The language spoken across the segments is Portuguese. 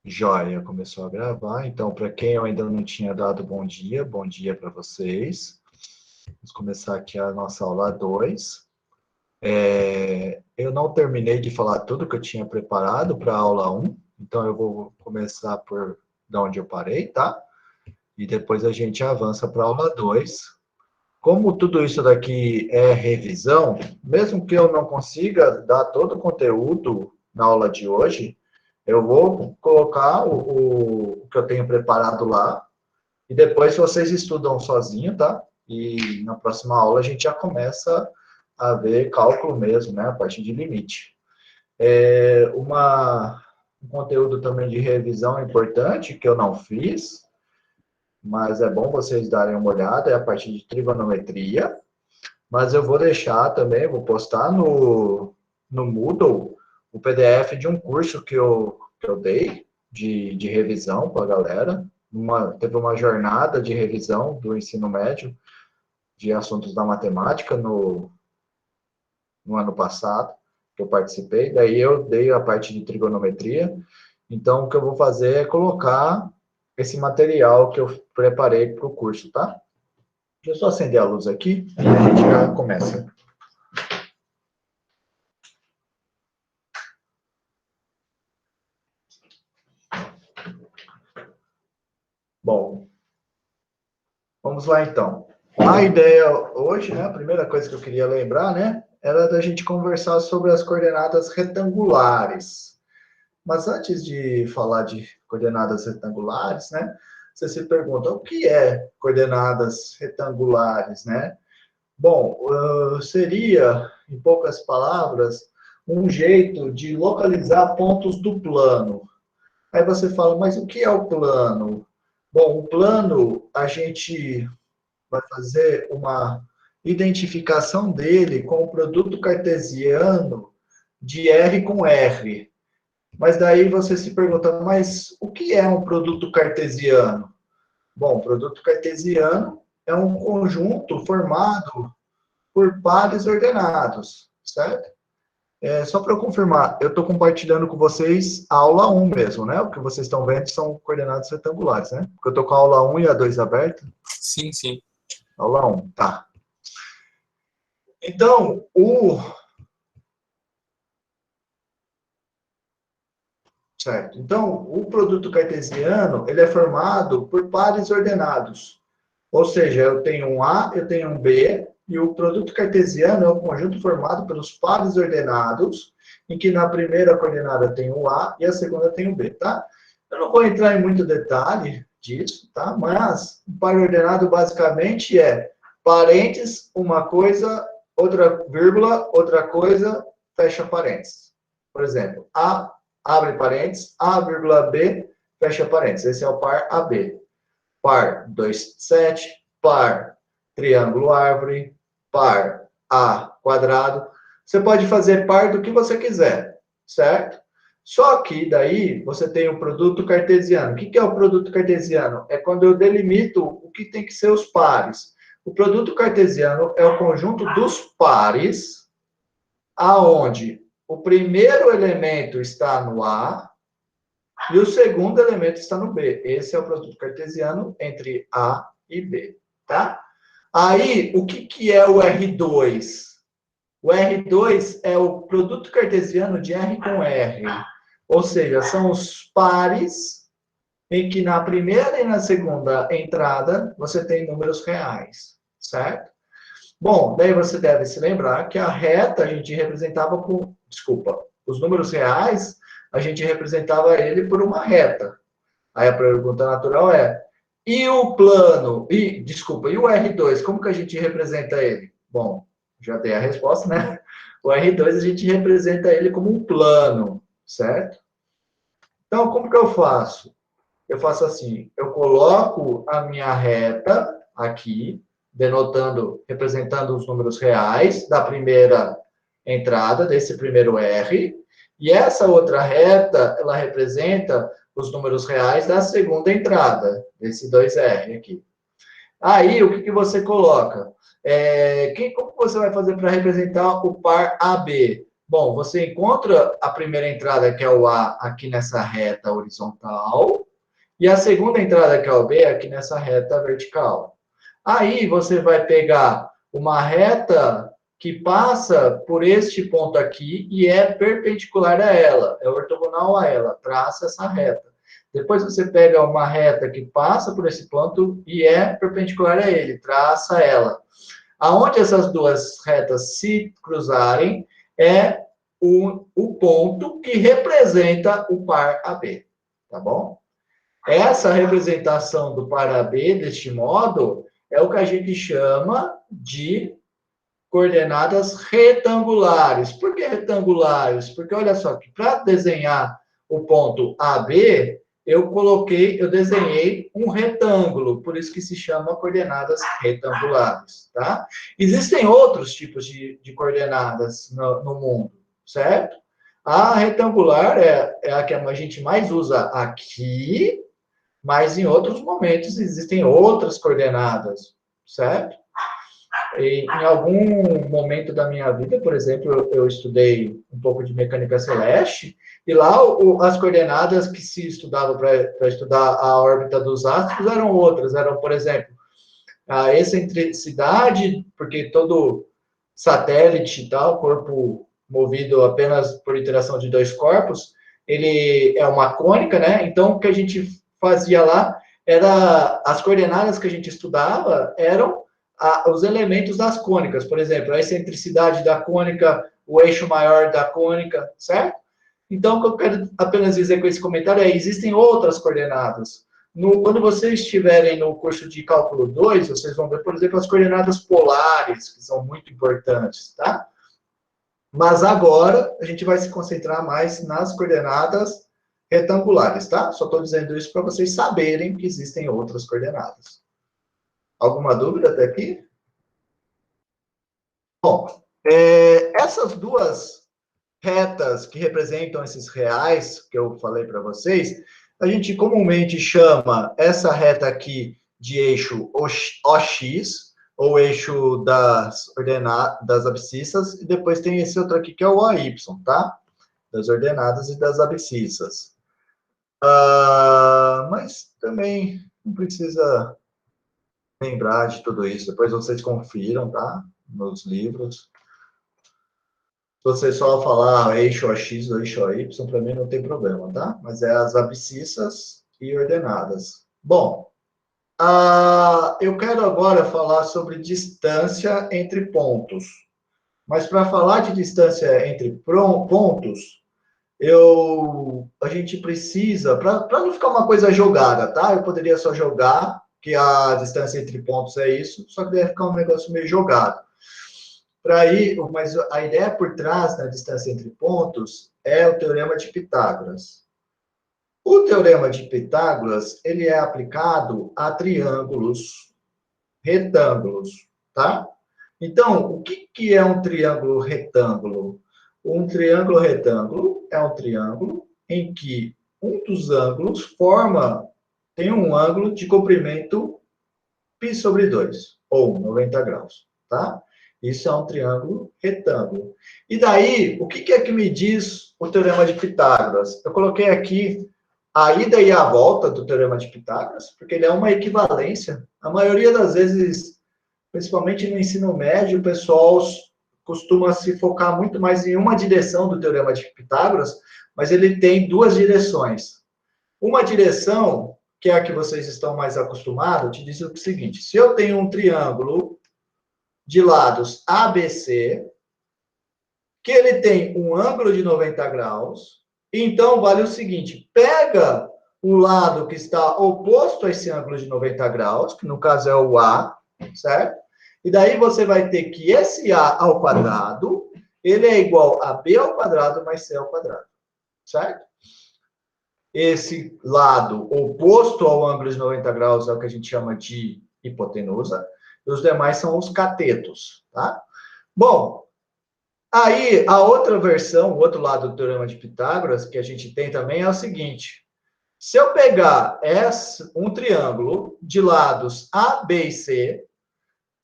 Joia, começou a gravar. Então, para quem eu ainda não tinha dado bom dia para vocês. Vamos começar aqui a nossa aula 2. Eu não terminei de falar tudo que eu tinha preparado para a aula 1, então eu vou começar por de onde eu parei, tá? E depois a gente avança para a aula 2. Como tudo isso daqui é revisão, mesmo que eu não consiga dar todo o conteúdo na aula de hoje, eu vou colocar o que eu tenho preparado lá e depois vocês estudam sozinho, tá? E na próxima aula a gente já começa a ver cálculo mesmo, né? A partir de limite. Um conteúdo também de revisão importante que eu não fiz, mas é bom vocês darem uma olhada, é a partir de trigonometria. Mas eu vou deixar também, vou postar no Moodle o PDF de um curso que eu dei de revisão para a galera. Teve uma jornada de revisão do ensino médio de assuntos da matemática no ano passado, que eu participei. Daí eu dei a parte de trigonometria. Então, o que eu vou fazer é colocar esse material que eu preparei para o curso, tá? Deixa eu só acender a luz aqui e a gente já começa. Bom, vamos lá então. A ideia hoje, né, a primeira coisa que eu queria lembrar, né, era da gente conversar sobre as coordenadas retangulares. Mas antes de falar de coordenadas retangulares, né, você se pergunta o que é coordenadas retangulares, né? Bom, seria, em poucas palavras, um jeito de localizar pontos do plano. Aí você fala, mas o que é o plano? Bom, o plano, a gente vai fazer uma identificação dele com o produto cartesiano de R com R. Mas daí você se pergunta, mas o que é um produto cartesiano? Bom, produto cartesiano é um conjunto formado por pares ordenados, certo? Só para eu confirmar, eu estou compartilhando com vocês a aula 1 mesmo, né? O que vocês estão vendo são coordenadas retangulares, né? Porque eu estou com a aula 1 e a 2 aberta. Sim, sim. Aula 1, tá. Então, certo. Então, o produto cartesiano, ele é formado por pares ordenados. Ou seja, eu tenho um A, eu tenho um B, e o produto cartesiano é um conjunto formado pelos pares ordenados, em que na primeira coordenada tem o A e a segunda tem o B, tá? Eu não vou entrar em muito detalhe disso, tá? Mas o par ordenado basicamente é parênteses, uma coisa, outra vírgula, outra coisa, fecha parênteses. Por exemplo, A, abre parênteses, A, vírgula B, fecha parênteses. Esse é o par AB. Par 2, 7, par triângulo árvore, par A quadrado. Você pode fazer par do que você quiser, certo? Só que daí você tem o produto cartesiano. O que é o produto cartesiano? É quando eu delimito o que tem que ser os pares. O produto cartesiano é o conjunto dos pares, aonde o primeiro elemento está no A e o segundo elemento está no B. Esse é o produto cartesiano entre A e B, tá? Aí, o que é o R2? O R2 é o produto cartesiano de R com R. Ou seja, são os pares em que na primeira e na segunda entrada você tem números reais, certo? Bom, daí você deve se lembrar que a reta a gente representava com, desculpa, os números reais a gente representava ele por uma reta. Aí a pergunta natural é, e o plano, e o R2, como que a gente representa ele? Bom, já dei a resposta, né? O R2 a gente representa ele como um plano, certo? Então, como que eu faço? Eu faço assim, eu coloco a minha reta aqui, denotando, representando os números reais da primeira entrada, desse primeiro R, e essa outra reta, ela representa os números reais da segunda entrada, desse 2R aqui. Aí, o que você coloca? Como você vai fazer para representar o par AB? Bom, você encontra a primeira entrada, que é o A, aqui nessa reta horizontal, e a segunda entrada, que é o B, aqui nessa reta vertical. Aí você vai pegar uma reta que passa por este ponto aqui e é perpendicular a ela, é ortogonal a ela, traça essa reta. Depois você pega uma reta que passa por esse ponto e é perpendicular a ele, traça ela. Aonde essas duas retas se cruzarem é o ponto que representa o par AB, tá bom? Essa representação do par AB, deste modo, é o que a gente chama de coordenadas retangulares. Por que retangulares? Porque olha só, que para desenhar o ponto AB, eu desenhei um retângulo, por isso que se chama coordenadas retangulares, tá? Existem outros tipos de coordenadas no mundo, certo? A retangular é a que a gente mais usa aqui, mas em outros momentos existem outras coordenadas, certo? Em algum momento da minha vida, por exemplo, eu estudei um pouco de mecânica celeste, e lá as coordenadas que se estudava para estudar a órbita dos astros eram outras. Eram, por exemplo, a excentricidade, porque todo satélite e tal, corpo movido apenas por interação de dois corpos, ele é uma cônica, né? Então, o que a gente fazia lá era as coordenadas que a gente estudava eram os elementos das cônicas, por exemplo, a excentricidade da cônica, o eixo maior da cônica, certo? Então, o que eu quero apenas dizer com esse comentário é: existem outras coordenadas. Quando vocês estiverem no curso de cálculo 2, vocês vão ver, por exemplo, as coordenadas polares, que são muito importantes, tá? Mas agora a gente vai se concentrar mais nas coordenadas retangulares, tá? Só estou dizendo isso para vocês saberem que existem outras coordenadas. Alguma dúvida até aqui? Bom, essas duas retas que representam esses reais que eu falei para vocês, a gente comumente chama essa reta aqui de eixo OX, ou eixo das abscissas, e depois tem esse outro aqui que é o AY, tá? Das ordenadas e das abscissas. Mas também não precisa lembrar de tudo isso, depois vocês confiram, tá? Nos livros. Se você só falar eixo AX ou eixo AY, para mim não tem problema, tá? Mas é as abscissas e ordenadas. Bom, eu quero agora falar sobre distância entre pontos. Mas para falar de distância entre pontos, a gente precisa, para não ficar uma coisa jogada, tá? Eu poderia só jogar, que a distância entre pontos é isso, só que deve ficar um negócio meio jogado. Mas a ideia por trás da distância entre pontos é o teorema de Pitágoras. O teorema de Pitágoras, ele é aplicado a triângulos retângulos, tá? Então, o que é um triângulo retângulo? Um triângulo retângulo é um triângulo em que um dos ângulos tem um ângulo de comprimento π sobre 2, ou 90 graus, tá? Isso é um triângulo retângulo. E daí, o que é que me diz o teorema de Pitágoras? Eu coloquei aqui a ida e a volta do teorema de Pitágoras, porque ele é uma equivalência. A maioria das vezes, principalmente no ensino médio, o pessoal costuma se focar muito mais em uma direção do teorema de Pitágoras, mas ele tem duas direções. Uma direção, que é a que vocês estão mais acostumados, te diz o seguinte: se eu tenho um triângulo de lados ABC, que ele tem um ângulo de 90 graus, então vale o seguinte: pega o lado que está oposto a esse ângulo de 90 graus, que no caso é o A, certo? E daí você vai ter que esse A ao quadrado, ele é igual a B ao quadrado mais C ao quadrado, certo? Esse lado oposto ao ângulo de 90 graus é o que a gente chama de hipotenusa, e os demais são os catetos, tá? Bom, aí a outra versão, o outro lado do teorema de Pitágoras, que a gente tem também, é o seguinte: se eu pegar um triângulo de lados A, B e C,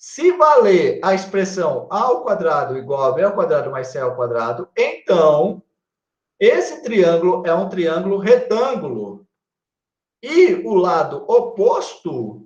Se valer a expressão a ao quadrado igual a b ao quadrado mais c ao quadrado, então esse triângulo é um triângulo retângulo. E o lado oposto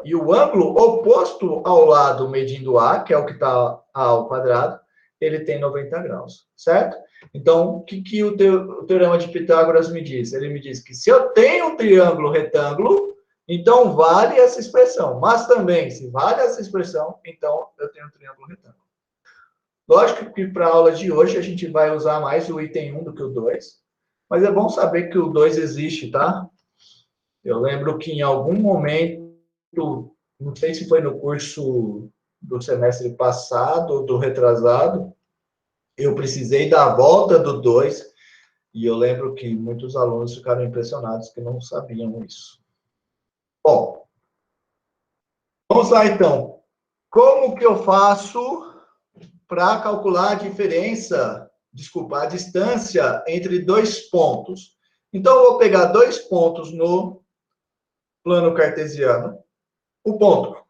e o ângulo oposto ao lado medindo A, que é o que está A ao quadrado, ele tem 90 graus, certo? Então, o que o teorema de Pitágoras me diz? Ele me diz que se eu tenho um triângulo retângulo, então vale essa expressão. Mas também, se vale essa expressão, então eu tenho um triângulo retângulo. Lógico que para a aula de hoje a gente vai usar mais o item 1 do que o 2, mas é bom saber que o 2 existe, tá? Eu lembro que em algum momento, não sei se foi no curso do semestre passado ou do retrasado, eu precisei dar a volta do 2, e eu lembro que muitos alunos ficaram impressionados que não sabiam isso. Bom, vamos lá então. Como que eu faço para calcular a diferença, a distância entre dois pontos? Então, eu vou pegar dois pontos no plano cartesiano. O ponto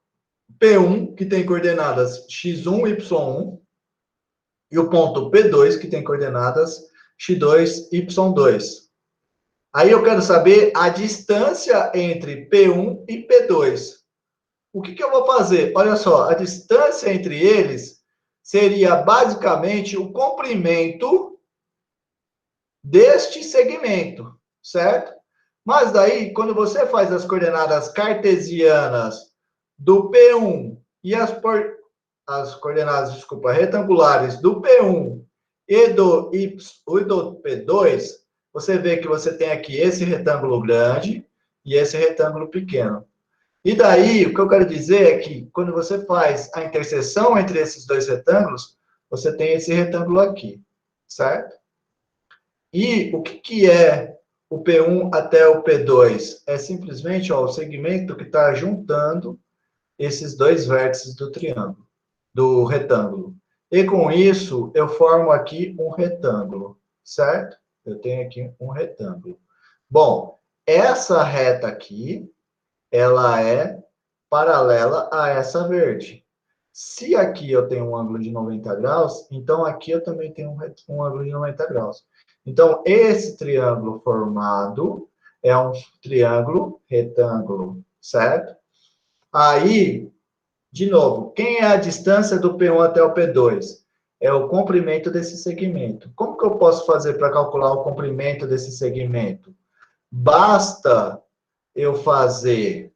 P1, que tem coordenadas x1, y1, e o ponto P2, que tem coordenadas x2, y2. Aí eu quero saber a distância entre P1 e P2. O que eu vou fazer? Olha só, a distância entre eles seria basicamente o comprimento deste segmento, certo? Mas daí, quando você faz as coordenadas cartesianas do P1 e as coordenadas, retangulares do P1 e do P2, você vê que você tem aqui esse retângulo grande e esse retângulo pequeno. E daí, o que eu quero dizer é que, quando você faz a interseção entre esses dois retângulos, você tem esse retângulo aqui, certo? E o que é o P1 até o P2? É simplesmente o segmento que está juntando esses dois vértices do triângulo, do retângulo. E com isso, eu formo aqui um retângulo, certo? Eu tenho aqui um retângulo. Bom, essa reta aqui, ela é paralela a essa verde. Se aqui eu tenho um ângulo de 90 graus, então aqui eu também tenho um ângulo de 90 graus. Então, esse triângulo formado é um triângulo retângulo, certo? Aí, de novo, quem é a distância do P1 até o P2? É o comprimento desse segmento. Como que eu posso fazer para calcular o comprimento desse segmento? Basta eu fazer...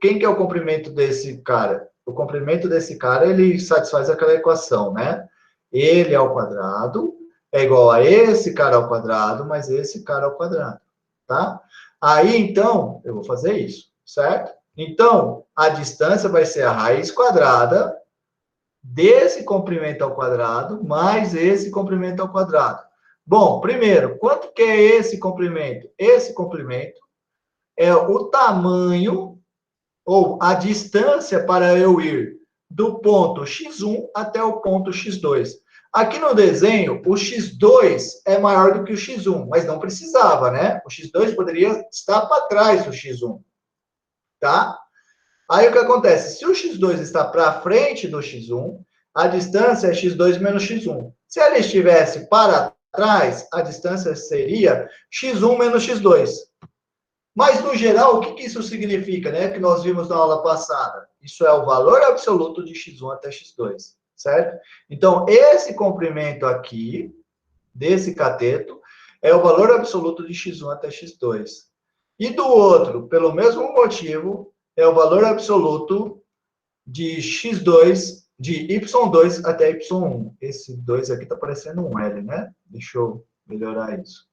Quem que é o comprimento desse cara? O comprimento desse cara, ele satisfaz aquela equação, né? Ele ao quadrado é igual a esse cara ao quadrado, mais esse cara ao quadrado, tá? Aí, então, eu vou fazer isso, certo? Então, a distância vai ser a raiz quadrada desse comprimento ao quadrado mais esse comprimento ao quadrado. Bom, primeiro, quanto que é esse comprimento? Esse comprimento é o tamanho ou a distância para eu ir do ponto x1 até o ponto x2. Aqui no desenho, o x2 é maior do que o x1, mas não precisava, né? O x2 poderia estar para trás do x1, tá? Aí o que acontece? Se o x2 está para frente do x1, a distância é x2 menos x1. Se ele estivesse para trás, a distância seria x1 menos x2. Mas, no geral, o que isso significa, né? Que nós vimos na aula passada. Isso é o valor absoluto de x1 até x2, certo? Então, esse comprimento aqui, desse cateto, é o valor absoluto de x1 até x2. E do outro, pelo mesmo motivo, é o valor absoluto de x2, de y2 até y1. Esse 2 aqui está parecendo um L, né? Deixa eu melhorar isso.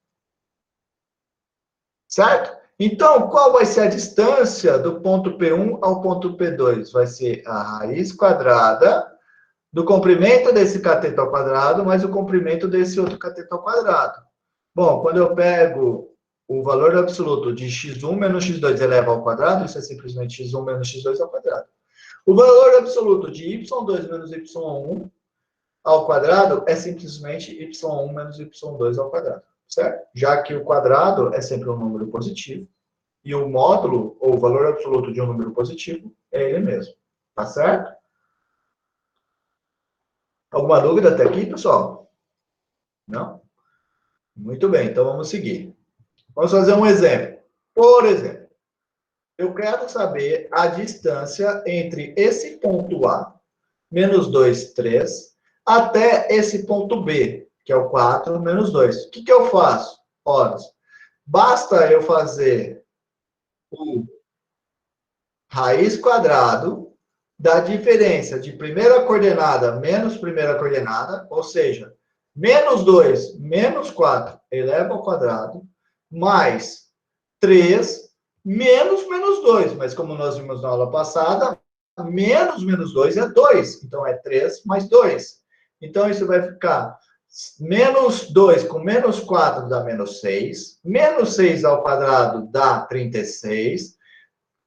Certo? Então, qual vai ser a distância do ponto P1 ao ponto P2? Vai ser a raiz quadrada do comprimento desse cateto ao quadrado mais o comprimento desse outro cateto ao quadrado. Bom, quando eu pego o valor absoluto de x1 menos x2 elevado ao quadrado, isso é simplesmente x1 menos x2 ao quadrado. O valor absoluto de y2 menos y1 ao quadrado é simplesmente y1 menos y2 ao quadrado, certo? Já que o quadrado é sempre um número positivo, e o módulo, ou o valor absoluto de um número positivo, é ele mesmo. Tá certo? Alguma dúvida até aqui, pessoal? Não? Muito bem, então vamos seguir. Vamos fazer um exemplo. Por exemplo, eu quero saber a distância entre esse ponto A, menos 2, 3, até esse ponto B, que é o 4, menos 2. O que eu faço? Ora, basta eu fazer o raiz quadrado da diferença de primeira coordenada menos primeira coordenada, ou seja, menos 2 menos 4 eleva ao quadrado, mais 3 menos menos 2. Mas como nós vimos na aula passada, menos menos 2 é 2. Então, é 3 mais 2. Então, isso vai ficar menos 2 com menos 4 dá menos 6. Menos 6 ao quadrado dá 36.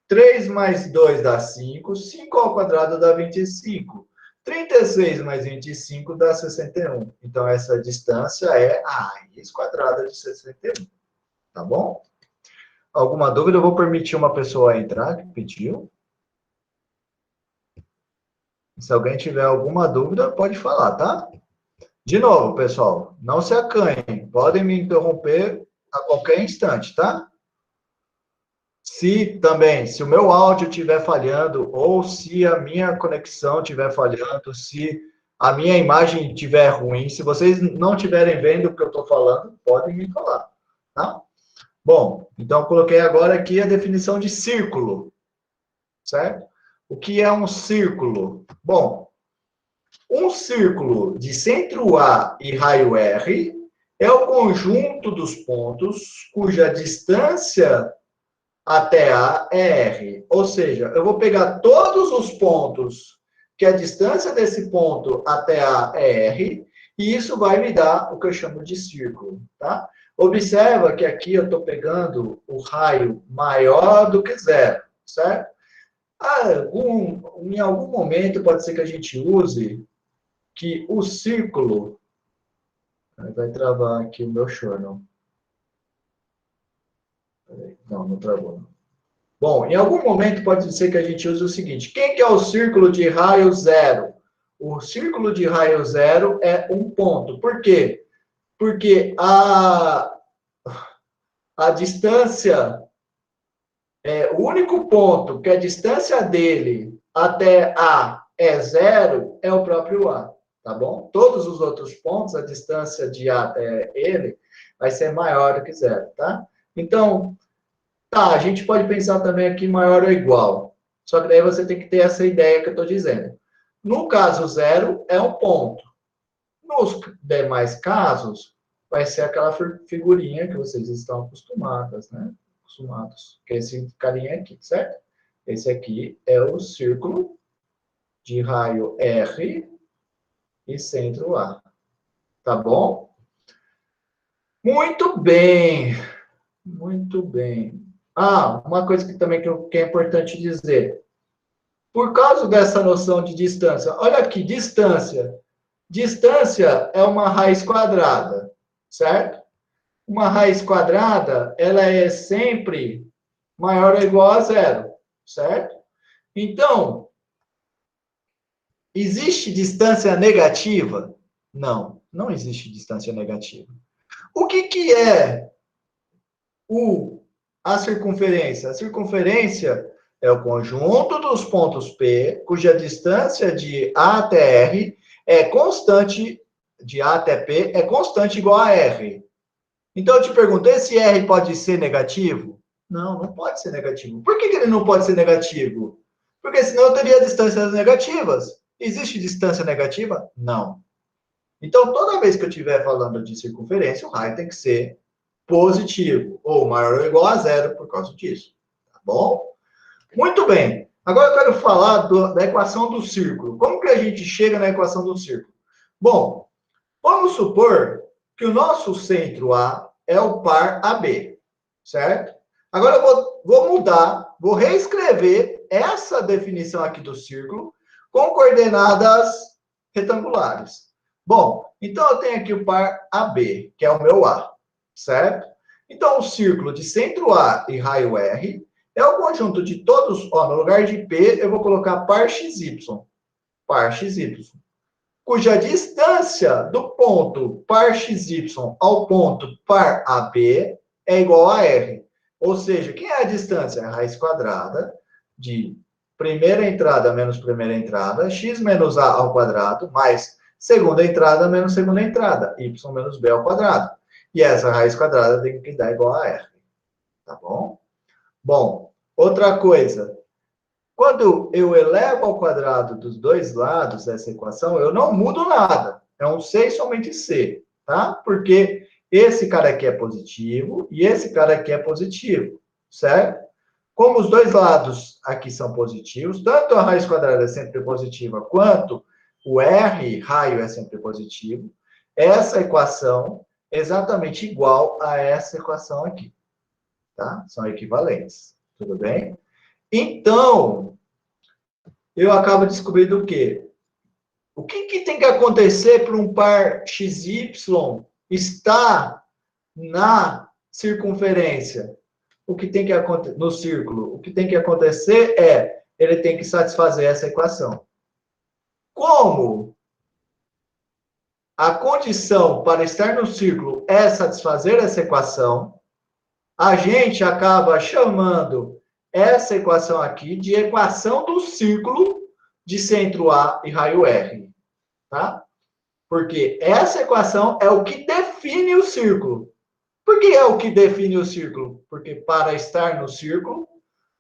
3 mais 2 dá 5. 5 ao quadrado dá 25. 36 mais 25 dá 61. Então, essa distância é a raiz quadrada de 61. Tá bom? Alguma dúvida? Eu vou permitir uma pessoa entrar que pediu. Se alguém tiver alguma dúvida, pode falar, tá? De novo, pessoal, não se acanhem. Podem me interromper a qualquer instante, tá? Se o meu áudio estiver falhando, ou se a minha conexão estiver falhando, se a minha imagem estiver ruim, se vocês não estiverem vendo o que eu estou falando, podem me falar, tá? Bom, então eu coloquei agora aqui a definição de círculo, certo? O que é um círculo? Bom, um círculo de centro A e raio R é o conjunto dos pontos cuja distância até A é R. Ou seja, eu vou pegar todos os pontos que a distância desse ponto até A é R, e isso vai me dar o que eu chamo de círculo, tá? Observa que aqui eu estou pegando o raio maior do que zero, certo? Em algum momento pode ser que a gente use que o círculo... Vai travar aqui o meu choro. Não, não travou. Não. Bom, em algum momento pode ser que a gente use o seguinte. Quem que é o círculo de raio zero? O círculo de raio zero é um ponto. Por quê? Porque a distância... o único ponto que a distância dele até A é zero é o próprio A, tá bom? Todos os outros pontos, a distância de A até ele vai ser maior do que zero, tá? Então, a gente pode pensar também aqui maior ou igual. Só que daí você tem que ter essa ideia que eu estou dizendo. No caso zero, é um ponto. Nos demais casos, vai ser aquela figurinha que vocês estão acostumadas, né? Que é esse carinha aqui, certo? Esse aqui é o círculo de raio R e centro A. Tá bom? Muito bem. Muito bem. Uma coisa que também que é importante dizer. Por causa dessa noção de distância, olha aqui, distância. Distância é uma raiz quadrada, certo? Uma raiz quadrada, ela é sempre maior ou igual a zero, certo? Então, existe distância negativa? Não, não existe distância negativa. O que é a circunferência? A circunferência é o conjunto dos pontos P, cuja distância de A até R é constante, de A até P, é constante igual a R. Então, eu te perguntei se R pode ser negativo? Não, não pode ser negativo. Por que ele não pode ser negativo? Porque senão eu teria distâncias negativas. Existe distância negativa? Não. Então, toda vez que eu estiver falando de circunferência, o raio tem que ser positivo, ou maior ou igual a zero por causa disso. Tá bom? Muito bem. Agora eu quero falar da equação do círculo. Como que a gente chega na equação do círculo? Bom, vamos supor que o nosso centro A é o par AB, certo? Agora eu vou mudar, vou reescrever essa definição aqui do círculo com coordenadas retangulares. Bom, então eu tenho aqui o par AB, que é o meu A, certo? Então, o círculo de centro A e raio R é o conjunto de todos, ó, no lugar de P, eu vou colocar par XY, cuja distância do ponto par XY ao ponto par AB é igual a R. Ou seja, quem é a distância? É a raiz quadrada de primeira entrada menos primeira entrada, x menos a ao quadrado, mais segunda entrada menos segunda entrada, y menos b ao quadrado. E essa raiz quadrada tem que dar igual a R. Tá bom? Bom, outra coisa. Quando eu elevo ao quadrado dos dois lados dessa equação, eu não mudo nada. É um C e somente C, tá? Porque esse cara aqui é positivo e esse cara aqui é positivo, certo? Como os dois lados aqui são positivos, tanto a raiz quadrada é sempre positiva, quanto o R, raio, é sempre positivo, essa equação é exatamente igual a essa equação aqui, tá? São equivalentes, tudo bem? Então, eu acabo descobrindo o quê? O que tem que acontecer para um par XY estar na circunferência? O que tem que acontecer no círculo? O que tem que acontecer é ele tem que satisfazer essa equação. Como a condição para estar no círculo é satisfazer essa equação, a gente acaba chamando essa equação aqui de equação do círculo de centro A e raio R, tá? Porque essa equação é o que define o círculo. Por que é o que define o círculo? Porque para estar no círculo,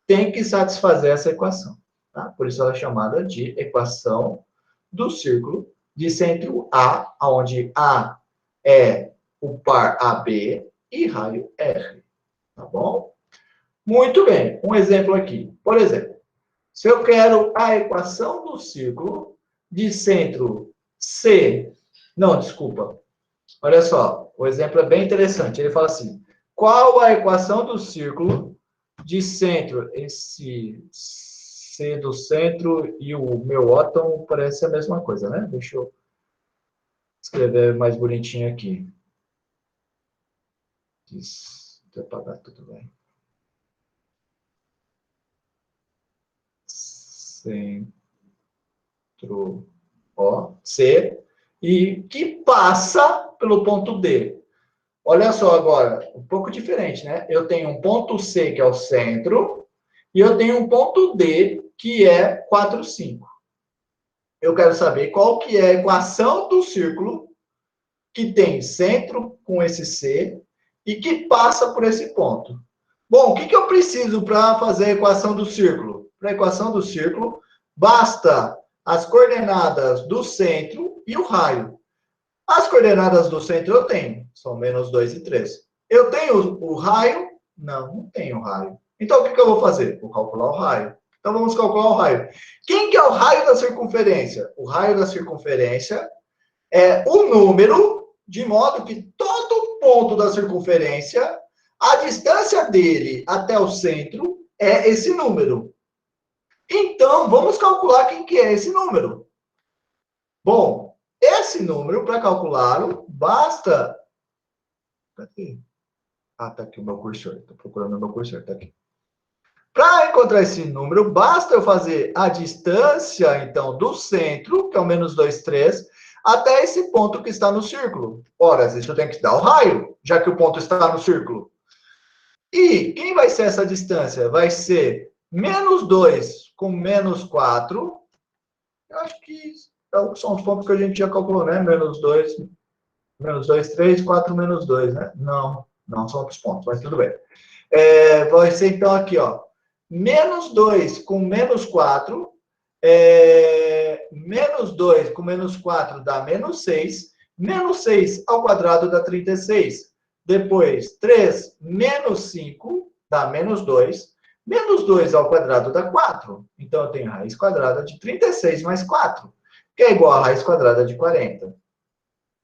tem que satisfazer essa equação, tá? Por isso ela é chamada de equação do círculo de centro A, onde A é o par AB e raio R, tá bom? Muito bem, um exemplo aqui. Por exemplo, se eu quero a equação do círculo de centro C, não, desculpa. Olha só, o exemplo é bem interessante. Ele fala assim: qual a equação do círculo de centro? Esse C do centro e o meu ótomo parece a mesma coisa, né? Deixa eu escrever mais bonitinho aqui. Deixa eu apagar tudo bem. Centro O, C, e que passa pelo ponto D. Olha só agora, um pouco diferente, né? Eu tenho um ponto C, que é o centro, e eu tenho um ponto D, que é 4, 5. Eu quero saber qual que é a equação do círculo que tem centro com esse C e que passa por esse ponto. Bom, o que eu preciso para fazer a equação do círculo? Para a equação do círculo, basta as coordenadas do centro e o raio. As coordenadas do centro eu tenho, são menos 2 e 3. Eu tenho o raio? Não tenho raio. Então, o que eu vou fazer? Vou calcular o raio. Então, vamos calcular o raio. Quem que é o raio da circunferência? O raio da circunferência é o número, de modo que todo ponto da circunferência, a distância dele até o centro é esse número. Então, vamos calcular quem que é esse número. Bom, esse número, para calculá-lo, basta... Tá aqui. Ah, tá aqui o meu cursor. Estou procurando o meu cursor, tá aqui. Para encontrar esse número, basta eu fazer a distância, então, do centro, que é o menos 2, 3, até esse ponto que está no círculo. Ora, isso eu tenho que dar o raio, já que o ponto está no círculo. E quem vai ser essa distância? Vai ser menos 2 com menos 4. Eu acho que são os pontos que a gente já calculou, né? Menos 2, 3, 4, menos 2, né? Não são outros pontos, mas tudo bem. Vai ser, então, aqui, ó. Menos 2 com menos 4. Menos 2 com menos 4 dá menos 6. Menos 6 ao quadrado dá 36. Depois, 3 menos 5 dá menos 2. Menos 2 ao quadrado dá 4. Então, eu tenho a raiz quadrada de 36 mais 4, que é igual a raiz quadrada de 40.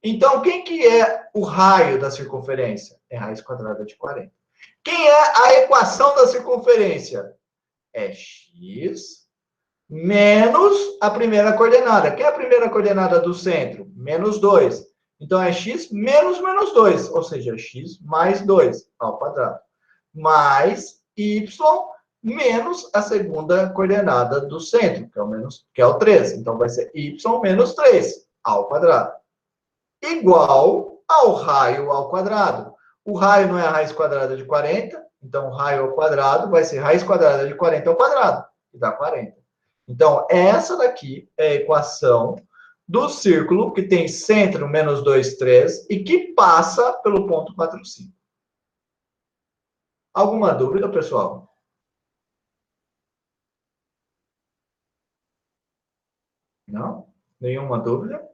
Então, quem que é o raio da circunferência? É a raiz quadrada de 40. Quem é a equação da circunferência? É x menos a primeira coordenada. Quem é a primeira coordenada do centro? Menos 2. Então, é x menos menos 2, ou seja, x mais 2 ao quadrado. Mais y menos a segunda coordenada do centro, que é o 3. Então, vai ser y menos 3 ao quadrado. Igual ao raio ao quadrado. O raio não é a raiz quadrada de 40, então o raio ao quadrado vai ser raiz quadrada de 40 ao quadrado, que dá 40. Então, essa daqui é a equação do círculo que tem centro menos 2, 3 e que passa pelo ponto 4, 5. Alguma dúvida, pessoal? Não? Nenhuma dúvida?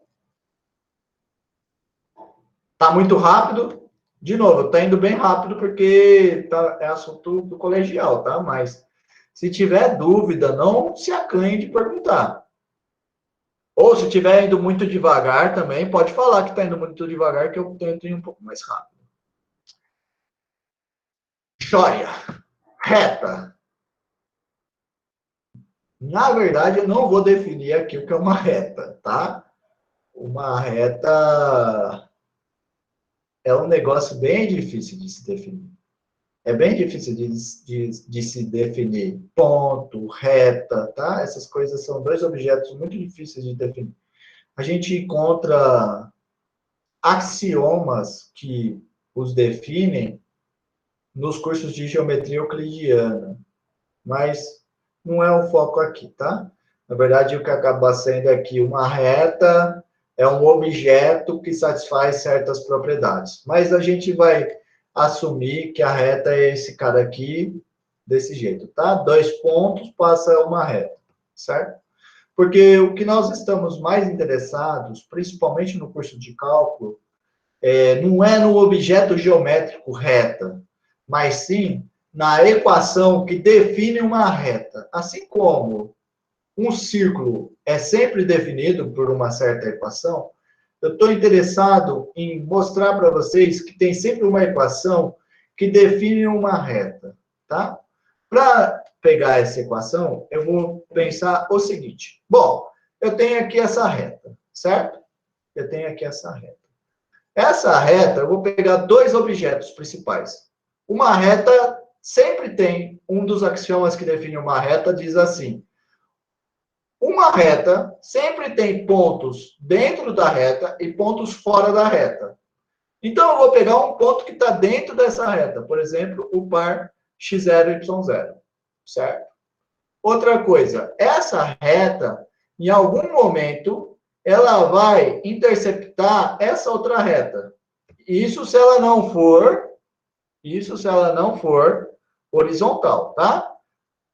Tá muito rápido? De novo, tá indo bem rápido porque é assunto do colegial, tá? Mas se tiver dúvida, não se acanhe de perguntar. Ou se estiver indo muito devagar também, pode falar que está indo muito devagar, que eu tento ir um pouco mais rápido. Joia. Reta. Na verdade, eu não vou definir aqui o que é uma reta, tá? Uma reta é um negócio bem difícil de se definir. É bem difícil de se definir ponto, reta, tá? Essas coisas são dois objetos muito difíceis de definir. A gente encontra axiomas que os definem nos cursos de geometria euclidiana, mas não é o foco aqui, tá? Na verdade, o que acaba sendo aqui uma reta é um objeto que satisfaz certas propriedades. Mas a gente vai assumir que a reta é esse cara aqui, desse jeito, tá? 2 pontos passa uma reta, certo? Porque o que nós estamos mais interessados, principalmente no curso de cálculo, não é no objeto geométrico reta, mas sim na equação que define uma reta. Assim como um círculo é sempre definido por uma certa equação, eu estou interessado em mostrar para vocês que tem sempre uma equação que define uma reta, tá? Para pegar essa equação, eu vou pensar o seguinte. Bom, eu tenho aqui essa reta, certo? Eu tenho aqui essa reta. Essa reta, eu vou pegar dois objetos principais. Uma reta sempre tem, um dos axiomas que define uma reta diz assim: uma reta sempre tem pontos dentro da reta e pontos fora da reta. Então, eu vou pegar um ponto que está dentro dessa reta, por exemplo, o par x0, y0, certo? Outra coisa, essa reta, em algum momento, ela vai interceptar essa outra reta. Isso se ela não for horizontal, tá?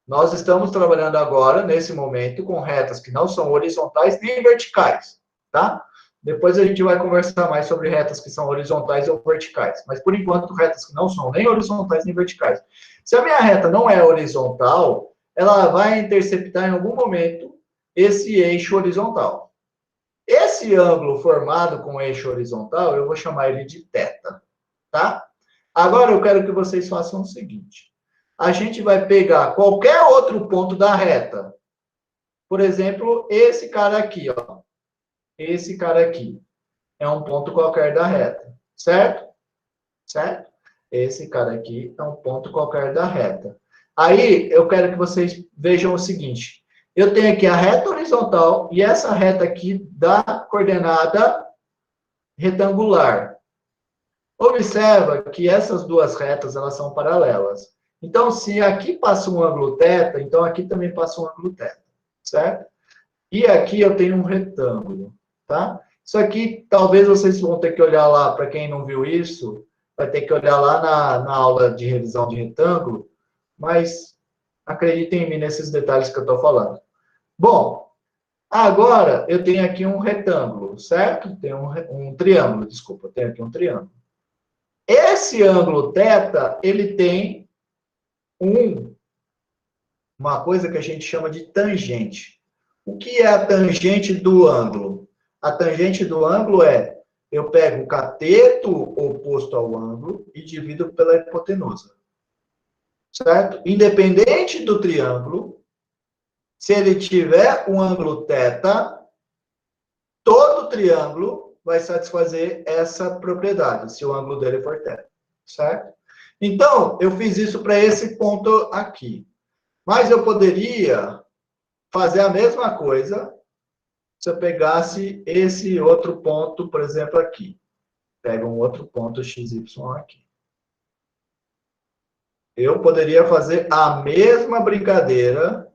Nós estamos trabalhando agora, nesse momento, com retas que não são horizontais nem verticais, tá? Depois a gente vai conversar mais sobre retas que são horizontais ou verticais. Mas, por enquanto, retas que não são nem horizontais nem verticais. Se a minha reta não é horizontal, ela vai interceptar em algum momento esse eixo horizontal. Esse ângulo formado com o eixo horizontal, eu vou chamar ele de θ, tá? Agora eu quero que vocês façam o seguinte. A gente vai pegar qualquer outro ponto da reta. Por exemplo, esse cara aqui, ó. Esse cara aqui é um ponto qualquer da reta, certo? Certo? Esse cara aqui é um ponto qualquer da reta. Aí, eu quero que vocês vejam o seguinte. Eu tenho aqui a reta horizontal e essa reta aqui dá coordenada retangular. Observa que essas duas retas, elas são paralelas. Então, se aqui passa um ângulo θ, então aqui também passa um ângulo θ, certo? E aqui eu tenho um retângulo, tá? Isso aqui, talvez vocês vão ter que olhar lá, para quem não viu isso, vai ter que olhar lá na aula de revisão de retângulo, mas acreditem em mim nesses detalhes que eu estou falando. Bom, agora eu tenho aqui um retângulo, certo? Tem um triângulo, desculpa, eu tenho aqui um triângulo. Esse ângulo θ, ele tem uma coisa que a gente chama de tangente. O que é a tangente do ângulo? A tangente do ângulo é, eu pego o cateto oposto ao ângulo e divido pela hipotenusa. Certo? Independente do triângulo, se ele tiver um ângulo θ, todo triângulo vai satisfazer essa propriedade, se o ângulo dele for θ, certo? Então, eu fiz isso para esse ponto aqui. Mas eu poderia fazer a mesma coisa se eu pegasse esse outro ponto, por exemplo, aqui. Pega um outro ponto XY aqui. Eu poderia fazer a mesma brincadeira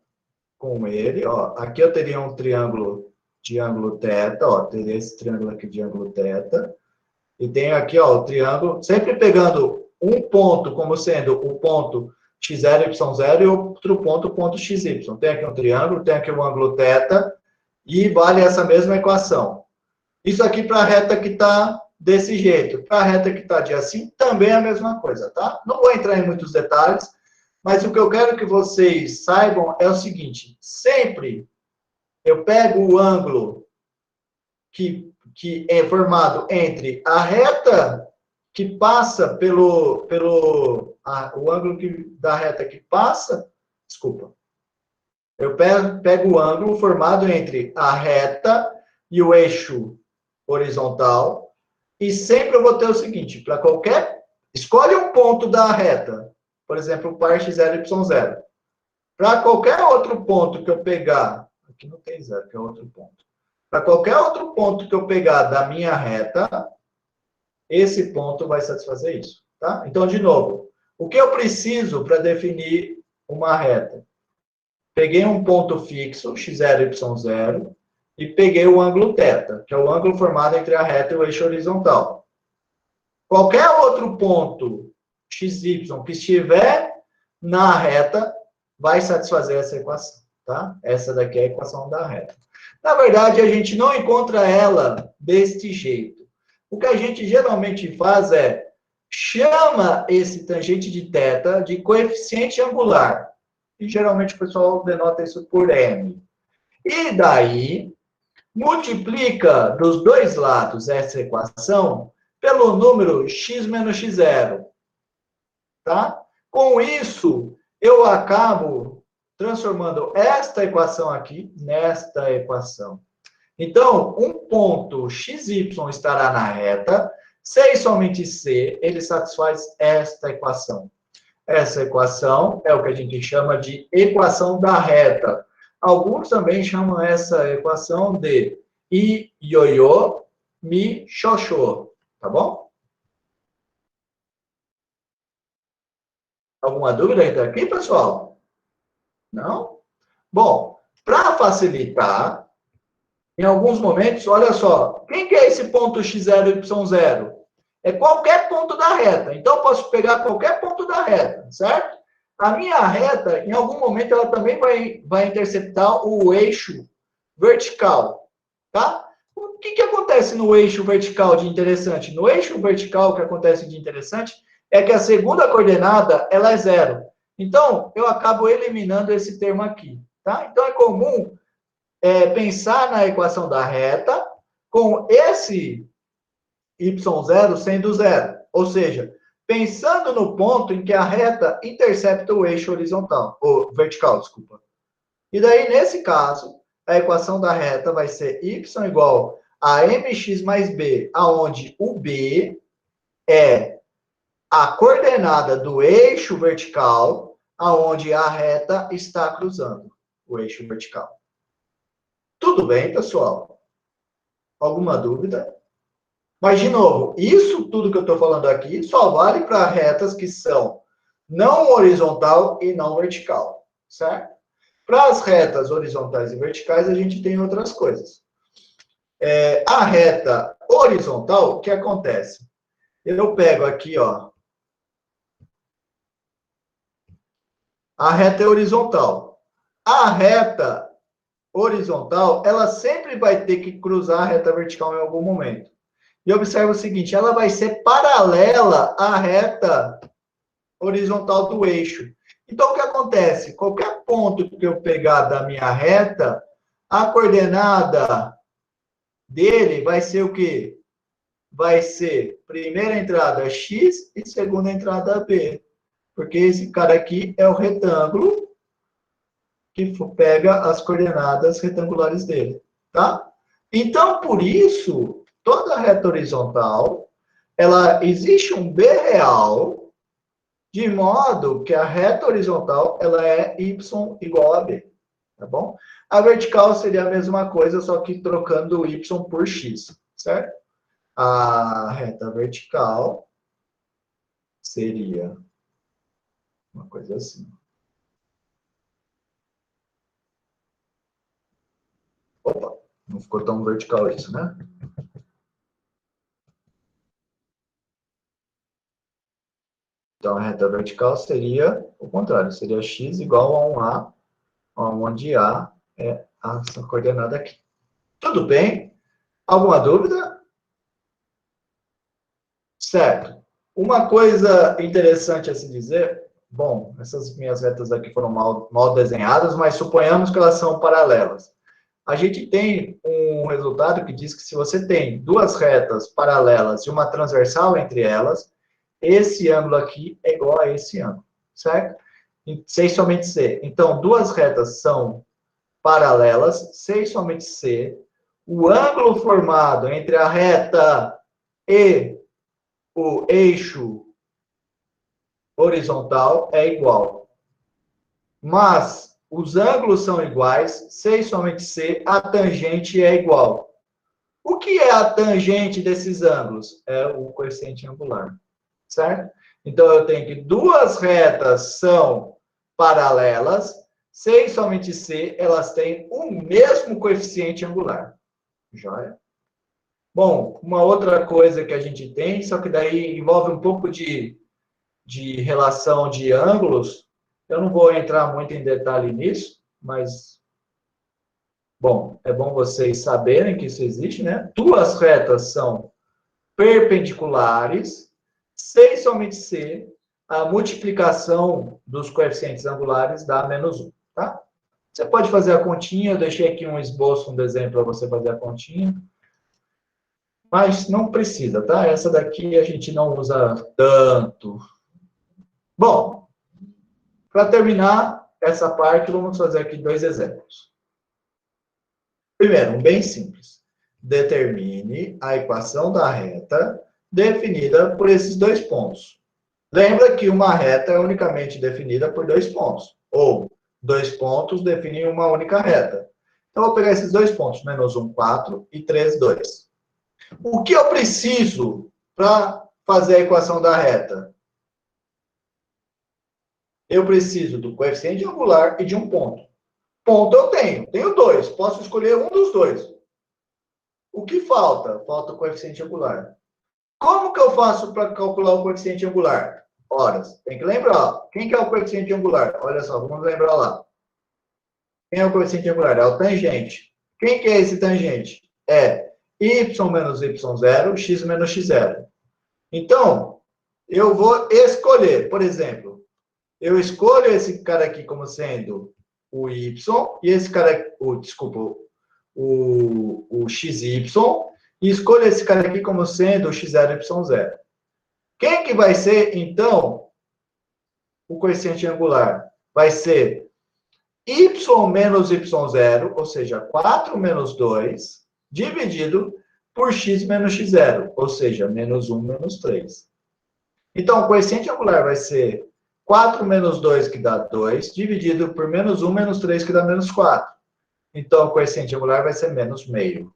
com ele, ó. Aqui eu teria um triângulo de ângulo θ, ó. Teria esse triângulo aqui de ângulo θ. E tenho aqui, ó, o triângulo, sempre pegando um ponto como sendo o ponto x0, y0 e outro ponto, ponto xy. Tem aqui um triângulo, tem aqui um ângulo θ, e vale essa mesma equação. Isso aqui para a reta que está desse jeito. Para a reta que está de assim, também é a mesma coisa, tá? Não vou entrar em muitos detalhes, mas o que eu quero que vocês saibam é o seguinte: sempre eu pego o ângulo que é formado entre a reta que passa o ângulo da reta que passa, desculpa, eu pego o ângulo formado entre a reta e o eixo horizontal, e sempre eu vou ter o seguinte, para qualquer, escolhe um ponto da reta, por exemplo, par x0, y0. Para qualquer outro ponto que eu pegar, aqui não tem zero, que é outro ponto. Para qualquer outro ponto que eu pegar da minha reta, esse ponto vai satisfazer isso, tá? Então, de novo, o que eu preciso para definir uma reta? Peguei um ponto fixo, x0, y0, e peguei o ângulo θ, que é o ângulo formado entre a reta e o eixo horizontal. Qualquer outro ponto xy que estiver na reta vai satisfazer essa equação, tá? Essa daqui é a equação da reta. Na verdade, a gente não encontra ela deste jeito. O que a gente geralmente faz é chama esse tangente de θ de coeficiente angular. E geralmente o pessoal denota isso por m. E daí, multiplica dos dois lados essa equação pelo número x menos x0. Tá? Com isso, eu acabo transformando esta equação aqui nesta equação. Então, um ponto xy estará na reta, C e somente C, ele satisfaz esta equação. Essa equação é o que a gente chama de equação da reta. Alguns também chamam essa equação de I, ioiô, mi, xoxô. Tá bom? Alguma dúvida ainda aqui, pessoal? Não? Bom, para facilitar, em alguns momentos, olha só, quem que é esse ponto x0 e y0? É qualquer ponto da reta. Então, eu posso pegar qualquer ponto da reta, certo? A minha reta, em algum momento, ela também vai interceptar o eixo vertical, tá? O que acontece no eixo vertical de interessante? No eixo vertical, o que acontece de interessante é que a segunda coordenada, ela é 0. Então, eu acabo eliminando esse termo aqui, tá? Então, é comum pensar na equação da reta com esse y0 sendo zero. Ou seja, pensando no ponto em que a reta intercepta o eixo horizontal, ou vertical, desculpa. E daí, nesse caso, a equação da reta vai ser y igual a mx mais b, aonde o b é a coordenada do eixo vertical, aonde a reta está cruzando o eixo vertical. Tudo bem, pessoal? Alguma dúvida? Mas, de novo, isso tudo que eu estou falando aqui só vale para retas que são não horizontal e não vertical, certo? Para as retas horizontais e verticais, a gente tem outras coisas. A reta horizontal, o que acontece? Eu pego aqui, ó, a reta é horizontal. A reta horizontal, ela sempre vai ter que cruzar a reta vertical em algum momento. E observa o seguinte, ela vai ser paralela à reta horizontal do eixo. Então, o que acontece? Qualquer ponto que eu pegar da minha reta, a coordenada dele vai ser o quê? Vai ser primeira entrada x e segunda entrada b. Porque esse cara aqui é o retângulo que pega as coordenadas retangulares dele, tá? Então, por isso, toda reta horizontal, ela existe um B real, de modo que a reta horizontal, ela é y igual a b, tá bom? A vertical seria a mesma coisa, só que trocando y por x, certo? A reta vertical seria uma coisa assim. Opa, não ficou tão vertical isso, né? Então, a reta vertical seria o contrário, seria x igual a um A, onde A é essa coordenada aqui. Tudo bem? Alguma dúvida? Certo. Uma coisa interessante a se dizer, bom, essas minhas retas aqui foram mal desenhadas, mas suponhamos que elas são paralelas. A gente tem um resultado que diz que se você tem duas retas paralelas e uma transversal entre elas, esse ângulo aqui é igual a esse ângulo, certo? C e somente C. Então, duas retas são paralelas, C e somente C. O ângulo formado entre a reta e o eixo horizontal é igual. Mas os ângulos são iguais, C e somente C, a tangente é igual. O que é a tangente desses ângulos? É o coeficiente angular, certo? Então, eu tenho que duas retas são paralelas, C e somente C, elas têm o mesmo coeficiente angular. Joia? Bom, uma outra coisa que a gente tem, só que daí envolve um pouco de relação de ângulos, eu não vou entrar muito em detalhe nisso, mas, bom, é bom vocês saberem que isso existe, né? Duas retas são perpendiculares, C e somente C, a multiplicação dos coeficientes angulares dá menos 1, tá? Você pode fazer a continha, eu deixei aqui um esboço, um desenho para você fazer a continha, mas não precisa, tá? Essa daqui a gente não usa tanto. Bom, para terminar essa parte, vamos fazer aqui dois exemplos. Primeiro, um bem simples. Determine a equação da reta definida por esses dois pontos. Lembra que uma reta é unicamente definida por dois pontos. Ou dois pontos definem uma única reta. Então, eu vou pegar esses dois pontos, menos 1, 4 e 3, 2. O que eu preciso para fazer a equação da reta? Eu preciso do coeficiente angular e de um ponto. Ponto eu tenho dois, posso escolher um dos dois. O que falta? Falta o coeficiente angular. Como que eu faço para calcular o coeficiente angular? Horas. Tem que lembrar. Quem que é o coeficiente angular? Olha só, vamos lembrar lá. Quem é o coeficiente angular? É o tangente. Quem que é esse tangente? É y menos y0, x menos x0. Então, eu vou escolher, por exemplo, eu escolho esse cara aqui como sendo o y, e esse cara, desculpa, o xy, e escolho esse cara aqui como sendo o x0, y0. Quem que vai ser, então, o coeficiente angular? Vai ser y menos y0, ou seja, 4 menos 2, dividido por x menos x0, ou seja, menos 1 menos 3. Então, o coeficiente angular vai ser 4 menos 2, que dá 2, dividido por menos 1 menos 3, que dá menos 4. Então, o coeficiente angular vai ser menos meio.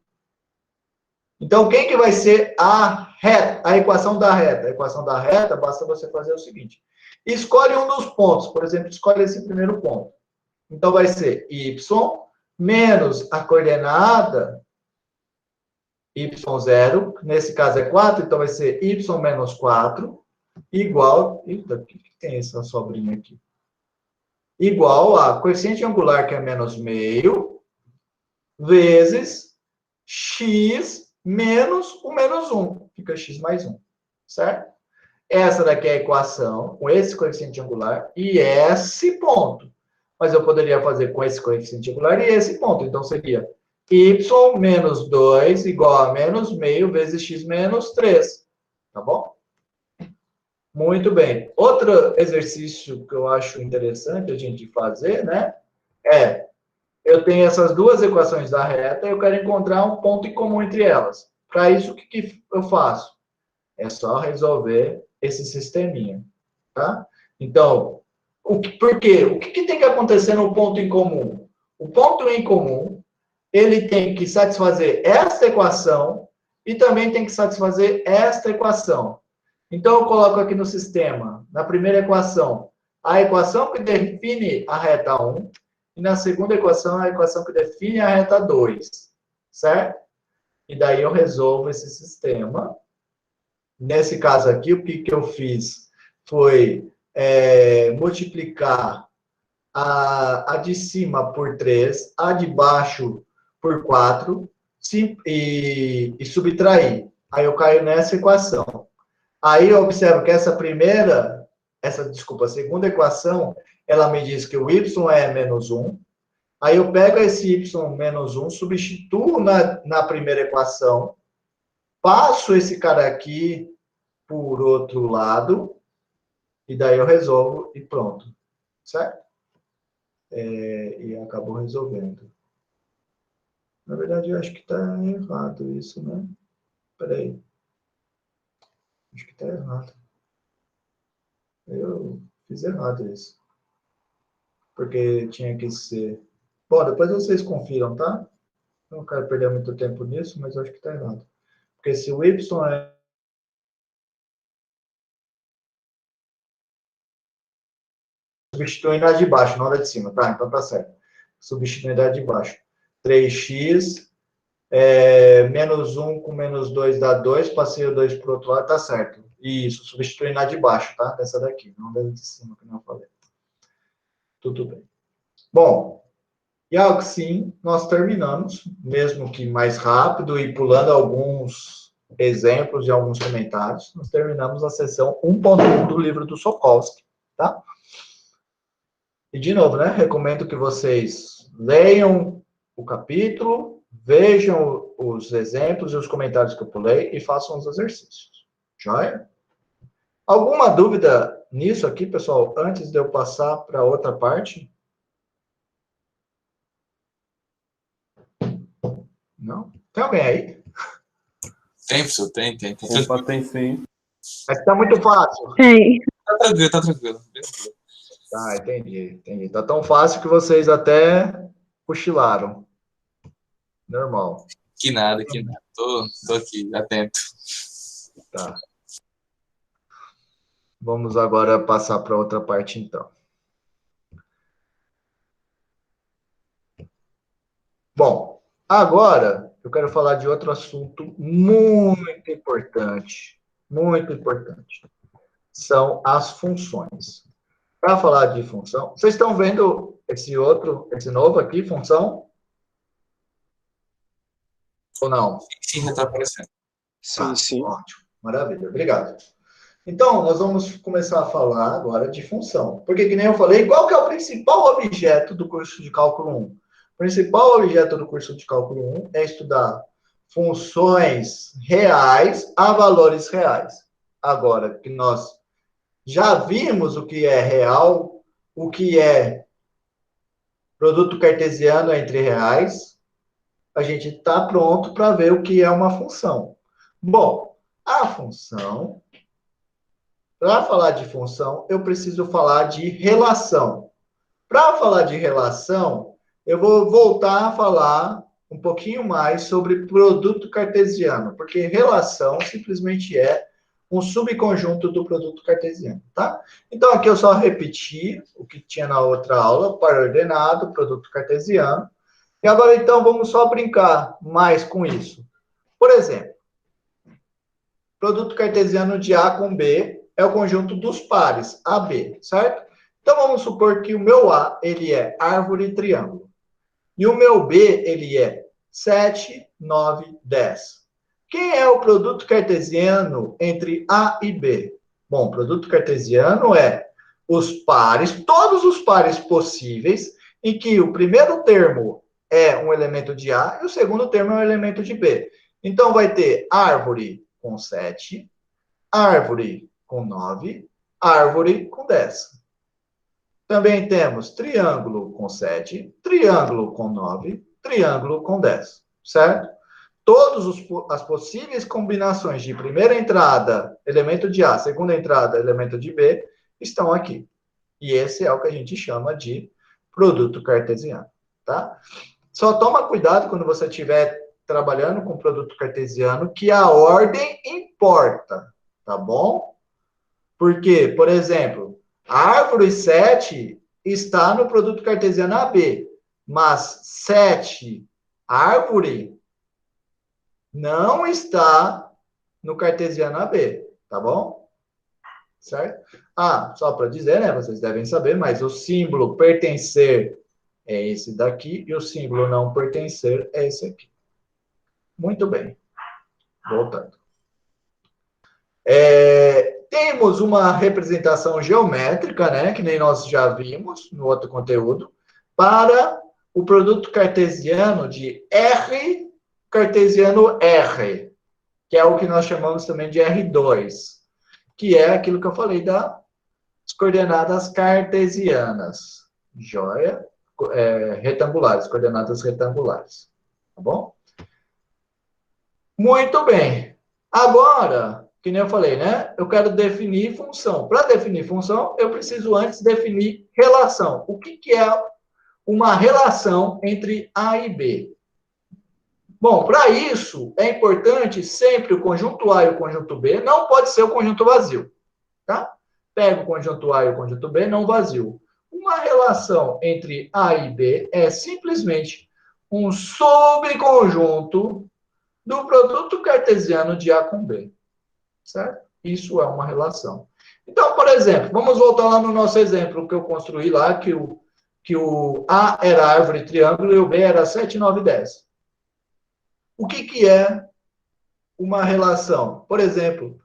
Então, quem que vai ser a reta, a equação da reta? A equação da reta, basta você fazer o seguinte. Escolhe um dos pontos. Por exemplo, escolhe esse primeiro ponto. Então, vai ser y menos a coordenada y0. Nesse caso é 4, então vai ser y menos 4 igual... Eita, o que tem essa sobrinha aqui? Igual a coeficiente angular, que é menos meio, vezes x menos o menos 1. Fica x mais 1, certo? Essa daqui é a equação com esse coeficiente angular e esse ponto. Mas eu poderia fazer com esse coeficiente angular e esse ponto. Então, seria y menos 2 igual a menos meio vezes x menos 3. Tá bom? Muito bem. Outro exercício que eu acho interessante a gente fazer, né? Eu tenho essas duas equações da reta e eu quero encontrar um ponto em comum entre elas. Para isso, o que eu faço? É só resolver esse sisteminha, tá? Então, por quê? O que tem que acontecer no ponto em comum? O ponto em comum, ele tem que satisfazer esta equação e também tem que satisfazer esta equação. Então, eu coloco aqui no sistema, na primeira equação, a equação que define a reta 1, e na segunda equação, a equação que define a reta 2, certo? E daí eu resolvo esse sistema. Nesse caso aqui, o que eu fiz foi multiplicar a de cima por 3, a de baixo por 4, e subtrair. Aí eu caio nessa equação. Aí eu observo que a segunda equação, ela me diz que o y é menos 1. Aí eu pego esse y menos 1, substituo na primeira equação, passo esse cara aqui por outro lado, e daí eu resolvo e pronto. Certo? E acabou resolvendo. Na verdade, eu acho que está errado isso, né? Espera aí. Acho que está errado. Eu fiz errado isso. Porque tinha que ser... Bom, depois vocês confiram, tá? Eu não quero perder muito tempo nisso, mas eu acho que está errado. Porque se o y é... Substituindo a de baixo, não a de cima, tá? Então tá certo. Substituindo a de baixo. 3x, menos 1 com menos 2 dá 2, passei o 2 para o outro lado, tá certo. Isso, substituindo a de baixo, tá? Dessa daqui, não da de cima, que não falei. Tudo bem. Bom, e assim nós terminamos, mesmo que mais rápido e pulando alguns exemplos e alguns comentários, nós terminamos a sessão 1.1 do livro do Sokolsky, tá? E, de novo, né, recomendo que vocês leiam o capítulo, vejam os exemplos e os comentários que eu pulei e façam os exercícios. Joia? Alguma dúvida nisso aqui, pessoal, antes de eu passar para outra parte? Não? Tem alguém aí? Tem, professor, tem. Opa, tem sim. Mas está muito fácil. Tem. Tá tranquilo. Tá, entendi. Tá tão fácil que vocês até cochilaram. Normal. Que nada. Tô aqui, atento. Tá. Vamos agora passar para outra parte, então. Bom, agora eu quero falar de outro assunto muito importante. Muito importante. São as funções. Para falar de função, vocês estão vendo esse novo aqui, função? Ou não? Sim, já tá aparecendo. Tá, sim. Ótimo, maravilha, obrigado. Então, nós vamos começar a falar agora de função. Porque, que nem eu falei, qual que é o principal objeto do curso de Cálculo 1? O principal objeto do curso de Cálculo 1 é estudar funções reais a valores reais. Agora, que nós já vimos o que é real, o que é produto cartesiano entre reais, a gente está pronto para ver o que é uma função. Bom, a função, para falar de função, eu preciso falar de relação. Para falar de relação, eu vou voltar a falar um pouquinho mais sobre produto cartesiano, porque relação simplesmente é um subconjunto do produto cartesiano, tá? Então, aqui eu só repeti o que tinha na outra aula, par ordenado, produto cartesiano. E agora, então, vamos só brincar mais com isso. Por exemplo, produto cartesiano de A com B é o conjunto dos pares, AB, certo? Então, vamos supor que o meu A, ele é árvore e triângulo. E o meu B, ele é 7, 9, 10. Quem é o produto cartesiano entre A e B? Bom, o produto cartesiano é os pares, todos os pares possíveis, em que o primeiro termo é um elemento de A e o segundo termo é um elemento de B. Então, vai ter árvore com 7, árvore com 9, árvore com 10. Também temos triângulo com 7, triângulo com 9, triângulo com 10, certo? todas as possíveis combinações de primeira entrada, elemento de A, segunda entrada, elemento de B, estão aqui. E esse é o que a gente chama de produto cartesiano, tá? Só toma cuidado quando você estiver trabalhando com produto cartesiano, que a ordem importa, tá bom? Porque, por exemplo, a árvore 7 está no produto cartesiano AB, mas 7, árvore, não está no cartesiano AB, tá bom? Certo? Ah, só para dizer, né? Vocês devem saber, mas o símbolo pertencer é esse daqui e o símbolo não pertencer é esse aqui. Muito bem. Voltando. Temos uma representação geométrica, né? Que nem nós já vimos no outro conteúdo, para o produto cartesiano de R, cartesiano R, que é o que nós chamamos também de R2, que é aquilo que eu falei das coordenadas cartesianas, joia? Retangulares, coordenadas retangulares, tá bom? Muito bem. Agora, que nem eu falei, né? Eu quero definir função. Para definir função, eu preciso antes definir relação. O que é uma relação entre A e B? Bom, para isso, é importante sempre o conjunto A e o conjunto B, não pode ser o conjunto vazio, tá? Pega o conjunto A e o conjunto B, não vazio. Uma relação entre A e B é simplesmente um subconjunto do produto cartesiano de A com B, certo? Isso é uma relação. Então, por exemplo, vamos voltar lá no nosso exemplo que eu construí lá, que o A era árvore triângulo e o B era 7, 9, 10. O que é uma relação? Por exemplo,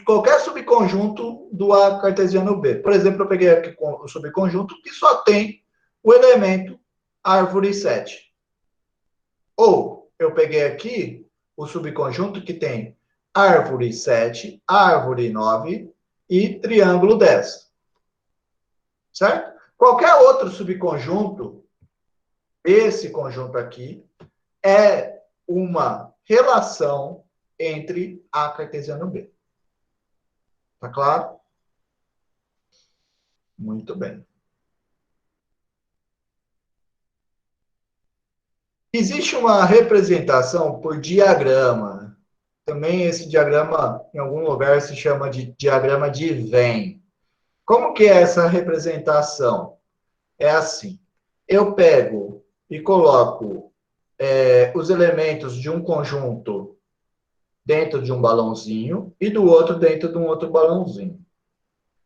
qualquer subconjunto do A cartesiano B. Por exemplo, eu peguei aqui o subconjunto que só tem o elemento árvore 7. Ou eu peguei aqui o subconjunto que tem árvore 7, árvore 9 e triângulo 10. Certo? Qualquer outro subconjunto, esse conjunto aqui, é uma relação entre A cartesiano B. Tá claro? Muito bem. Existe uma representação por diagrama. Também esse diagrama, em algum lugar, se chama de diagrama de Venn. Como que é essa representação? É assim. Eu pego e coloco os elementos de um conjunto dentro de um balãozinho e do outro dentro de um outro balãozinho.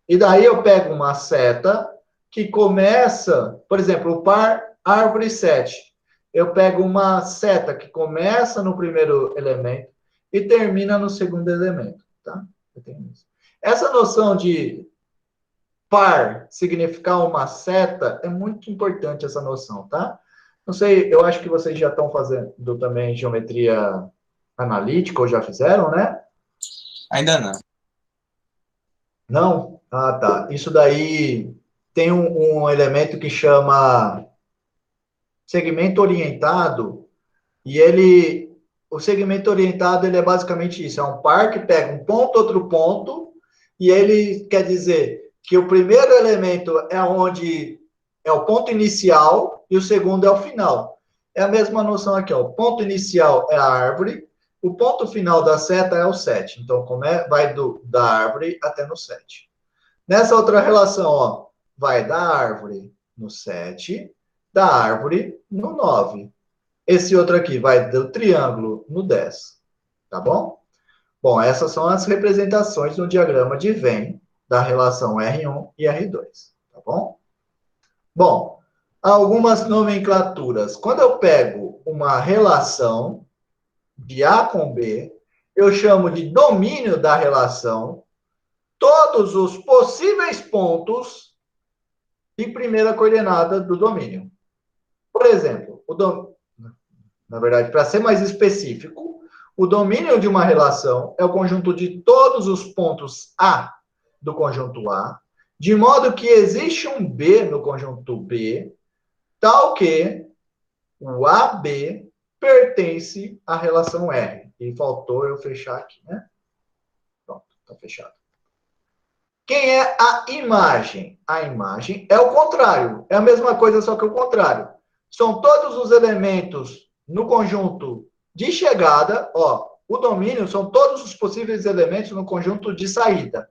E daí eu pego uma seta que começa, por exemplo, o par árvore 7. Eu pego uma seta que começa no primeiro elemento e termina no segundo elemento, tá? Essa noção de par significar uma seta é muito importante, essa noção, tá? Não sei, eu acho que vocês já estão fazendo também geometria analítica, ou já fizeram, né? Ainda não. Não? Ah, tá. Isso daí tem um elemento que chama segmento orientado, e o segmento orientado, ele é basicamente isso, é um par que pega um ponto, outro ponto, e ele quer dizer que o primeiro elemento é onde é o ponto inicial e o segundo é o final. É a mesma noção aqui, ó. O ponto inicial é a árvore, o ponto final da seta é o 7. Então, vai da árvore até no 7. Nessa outra relação, ó, vai da árvore no 7, da árvore no 9. Esse outro aqui vai do triângulo no 10. Tá bom? Bom, essas são as representações no diagrama de Venn da relação R1 e R2. Tá bom? Bom, algumas nomenclaturas. Quando eu pego uma relação de A com B, eu chamo de domínio da relação todos os possíveis pontos de primeira coordenada do domínio. Por exemplo, na verdade, para ser mais específico, o domínio de uma relação é o conjunto de todos os pontos A do conjunto A, de modo que existe um B no conjunto B, tal que o AB pertence à relação R. E faltou eu fechar aqui, né? Pronto, está fechado. Quem é a imagem? A imagem é o contrário. É a mesma coisa, só que o contrário. São todos os elementos no conjunto de chegada. Ó, o domínio são todos os possíveis elementos no conjunto de saída.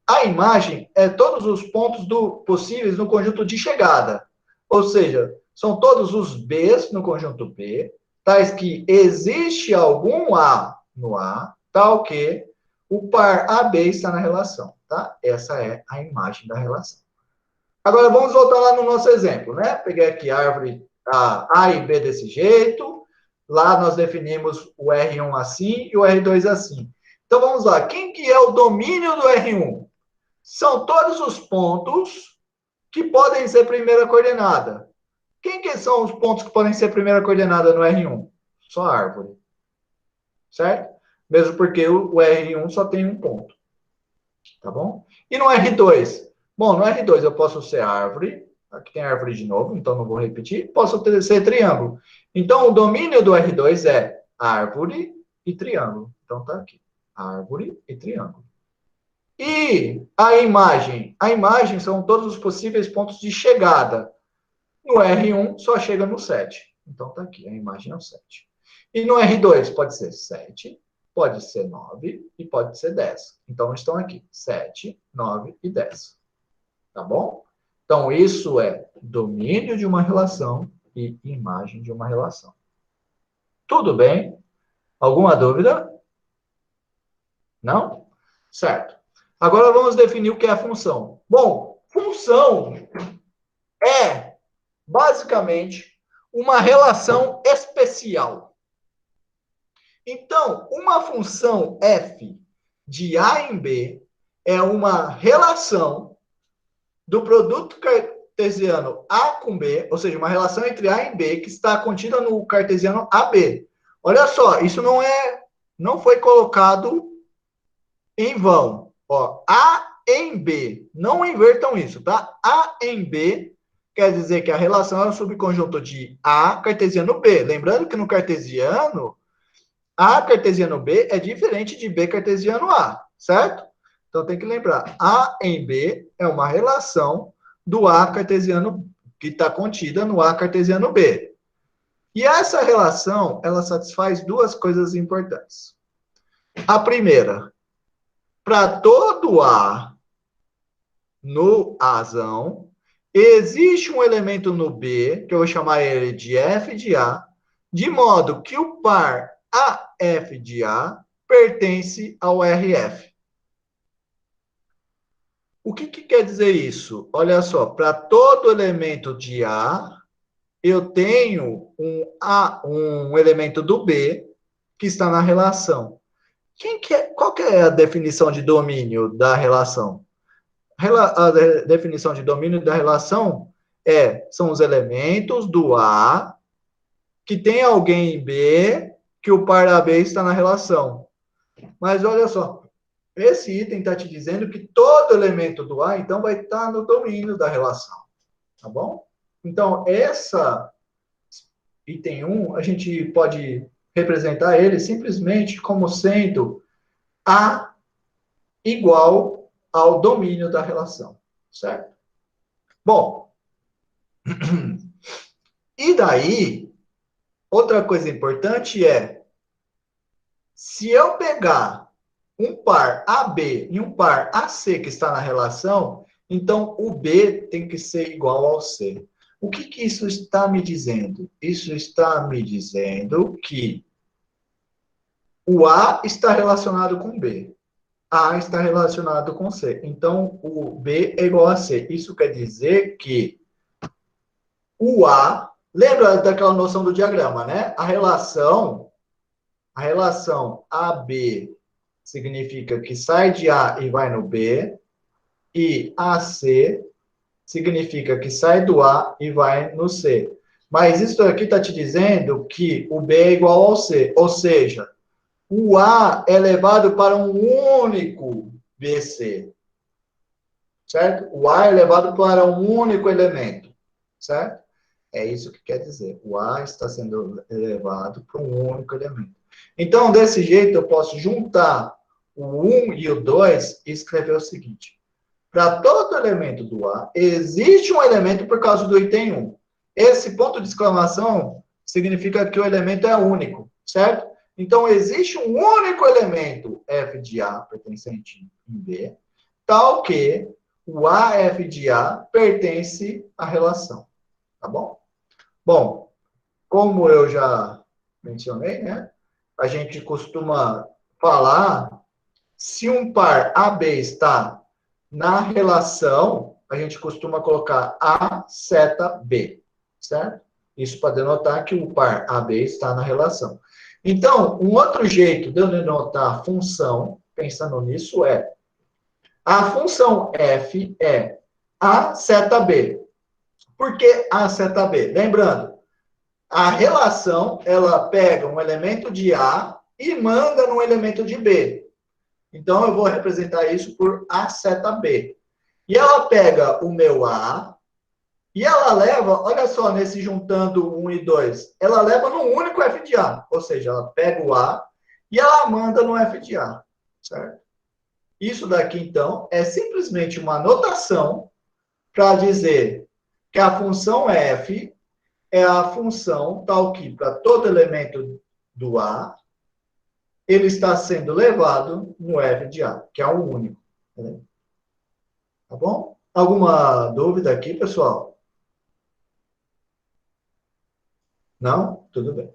A imagem é todos os pontos possíveis no conjunto de chegada. Ou seja, são todos os Bs no conjunto B, tais que existe algum A no A, tal que o par AB está na relação, tá? Essa é a imagem da relação. Agora, vamos voltar lá no nosso exemplo, né? Peguei aqui a árvore A e B desse jeito. Lá nós definimos o R1 assim e o R2 assim. Então, vamos lá. Quem que é o domínio do R1? São todos os pontos que podem ser primeira coordenada. Quem que são os pontos que podem ser primeira coordenada no R1? Só a árvore. Certo? Mesmo porque o R1 só tem um ponto. Tá bom? E no R2? Bom, no R2 eu posso ser árvore. Aqui tem árvore de novo, então não vou repetir. Posso ser triângulo. Então, o domínio do R2 é árvore e triângulo. Então, tá aqui. Árvore e triângulo. E a imagem? A imagem são todos os possíveis pontos de chegada. No R1, só chega no 7. Então, tá aqui. A imagem é o 7. E no R2, pode ser 7, pode ser 9 e pode ser 10. Então, estão aqui 7, 9 e 10. Tá bom? Então, isso é domínio de uma relação e imagem de uma relação. Tudo bem? Alguma dúvida? Não? Certo. Agora, vamos definir o que é a função. Bom, função é, basicamente, uma relação especial. Então, uma função f de A em B é uma relação do produto cartesiano A com B, ou seja, uma relação entre A e B que está contida no cartesiano AB. Olha só, isso não foi colocado em vão. Ó, A em B, não invertam isso, tá? A em B quer dizer que a relação é um subconjunto de A cartesiano B. Lembrando que no cartesiano, A cartesiano B é diferente de B cartesiano A, certo? Então tem que lembrar, A em B é uma relação do A cartesiano que está contida no A cartesiano B. E essa relação, ela satisfaz duas coisas importantes. A primeira, para todo A no Azão, existe um elemento no B, que eu vou chamar ele de F de A, de modo que o par AF de A pertence ao RF. O que quer dizer isso? Olha só, para todo elemento de A, eu tenho um elemento do B que está na relação. Qual que é a definição de domínio da relação? A definição de domínio da relação são os elementos do A que tem alguém em B que o par AB está na relação. Mas olha só, esse item está te dizendo que todo elemento do A, então, vai estar no domínio da relação. Tá bom? Então, essa item 1, a gente pode representar ele simplesmente como sendo A igual ao domínio da relação. Certo? Bom, e daí, outra coisa importante se eu pegar um par AB e um par AC que está na relação, então o B tem que ser igual ao C. O que isso está me dizendo? Isso está me dizendo que o A está relacionado com B. A está relacionado com C. Então, o B é igual a C. Isso quer dizer que o A... Lembra daquela noção do diagrama, né? A relação AB significa que sai de A e vai no B, e AC significa que sai do A e vai no C. Mas isso aqui está te dizendo que o B é igual ao C, ou seja, o A é levado para um único BC, certo? O A é levado para um único elemento, certo? É isso que quer dizer. O A está sendo elevado para um único elemento. Então, desse jeito, eu posso juntar o 1 e o 2 e escrever o seguinte. Para todo elemento do A, existe um elemento por causa do item 1. Esse ponto de exclamação significa que o elemento é único, certo? Então, existe um único elemento f de A pertencente em B, tal que o AF de A pertence à relação. Tá bom? Bom, como eu já mencionei, né? A gente costuma falar, se um par AB está na relação, a gente costuma colocar A seta B, certo? Isso para denotar que o par AB está na relação. Então, um outro jeito de eu denotar a função, pensando nisso, é a função f é A seta B. Por que A seta B? Lembrando, a relação, ela pega um elemento de A e manda num elemento de B. Então, eu vou representar isso por A seta B. E ela pega o meu A e ela leva, olha só, nesse juntando 1 e 2, ela leva num único f de A. Ou seja, ela pega o A e ela manda no f de A. Certo? Isso daqui, então, é simplesmente uma notação para dizer que a função f é a função tal que, para todo elemento do A, ele está sendo levado no f de A, que é o único. Tá bom? Alguma dúvida aqui, pessoal? Não? Tudo bem.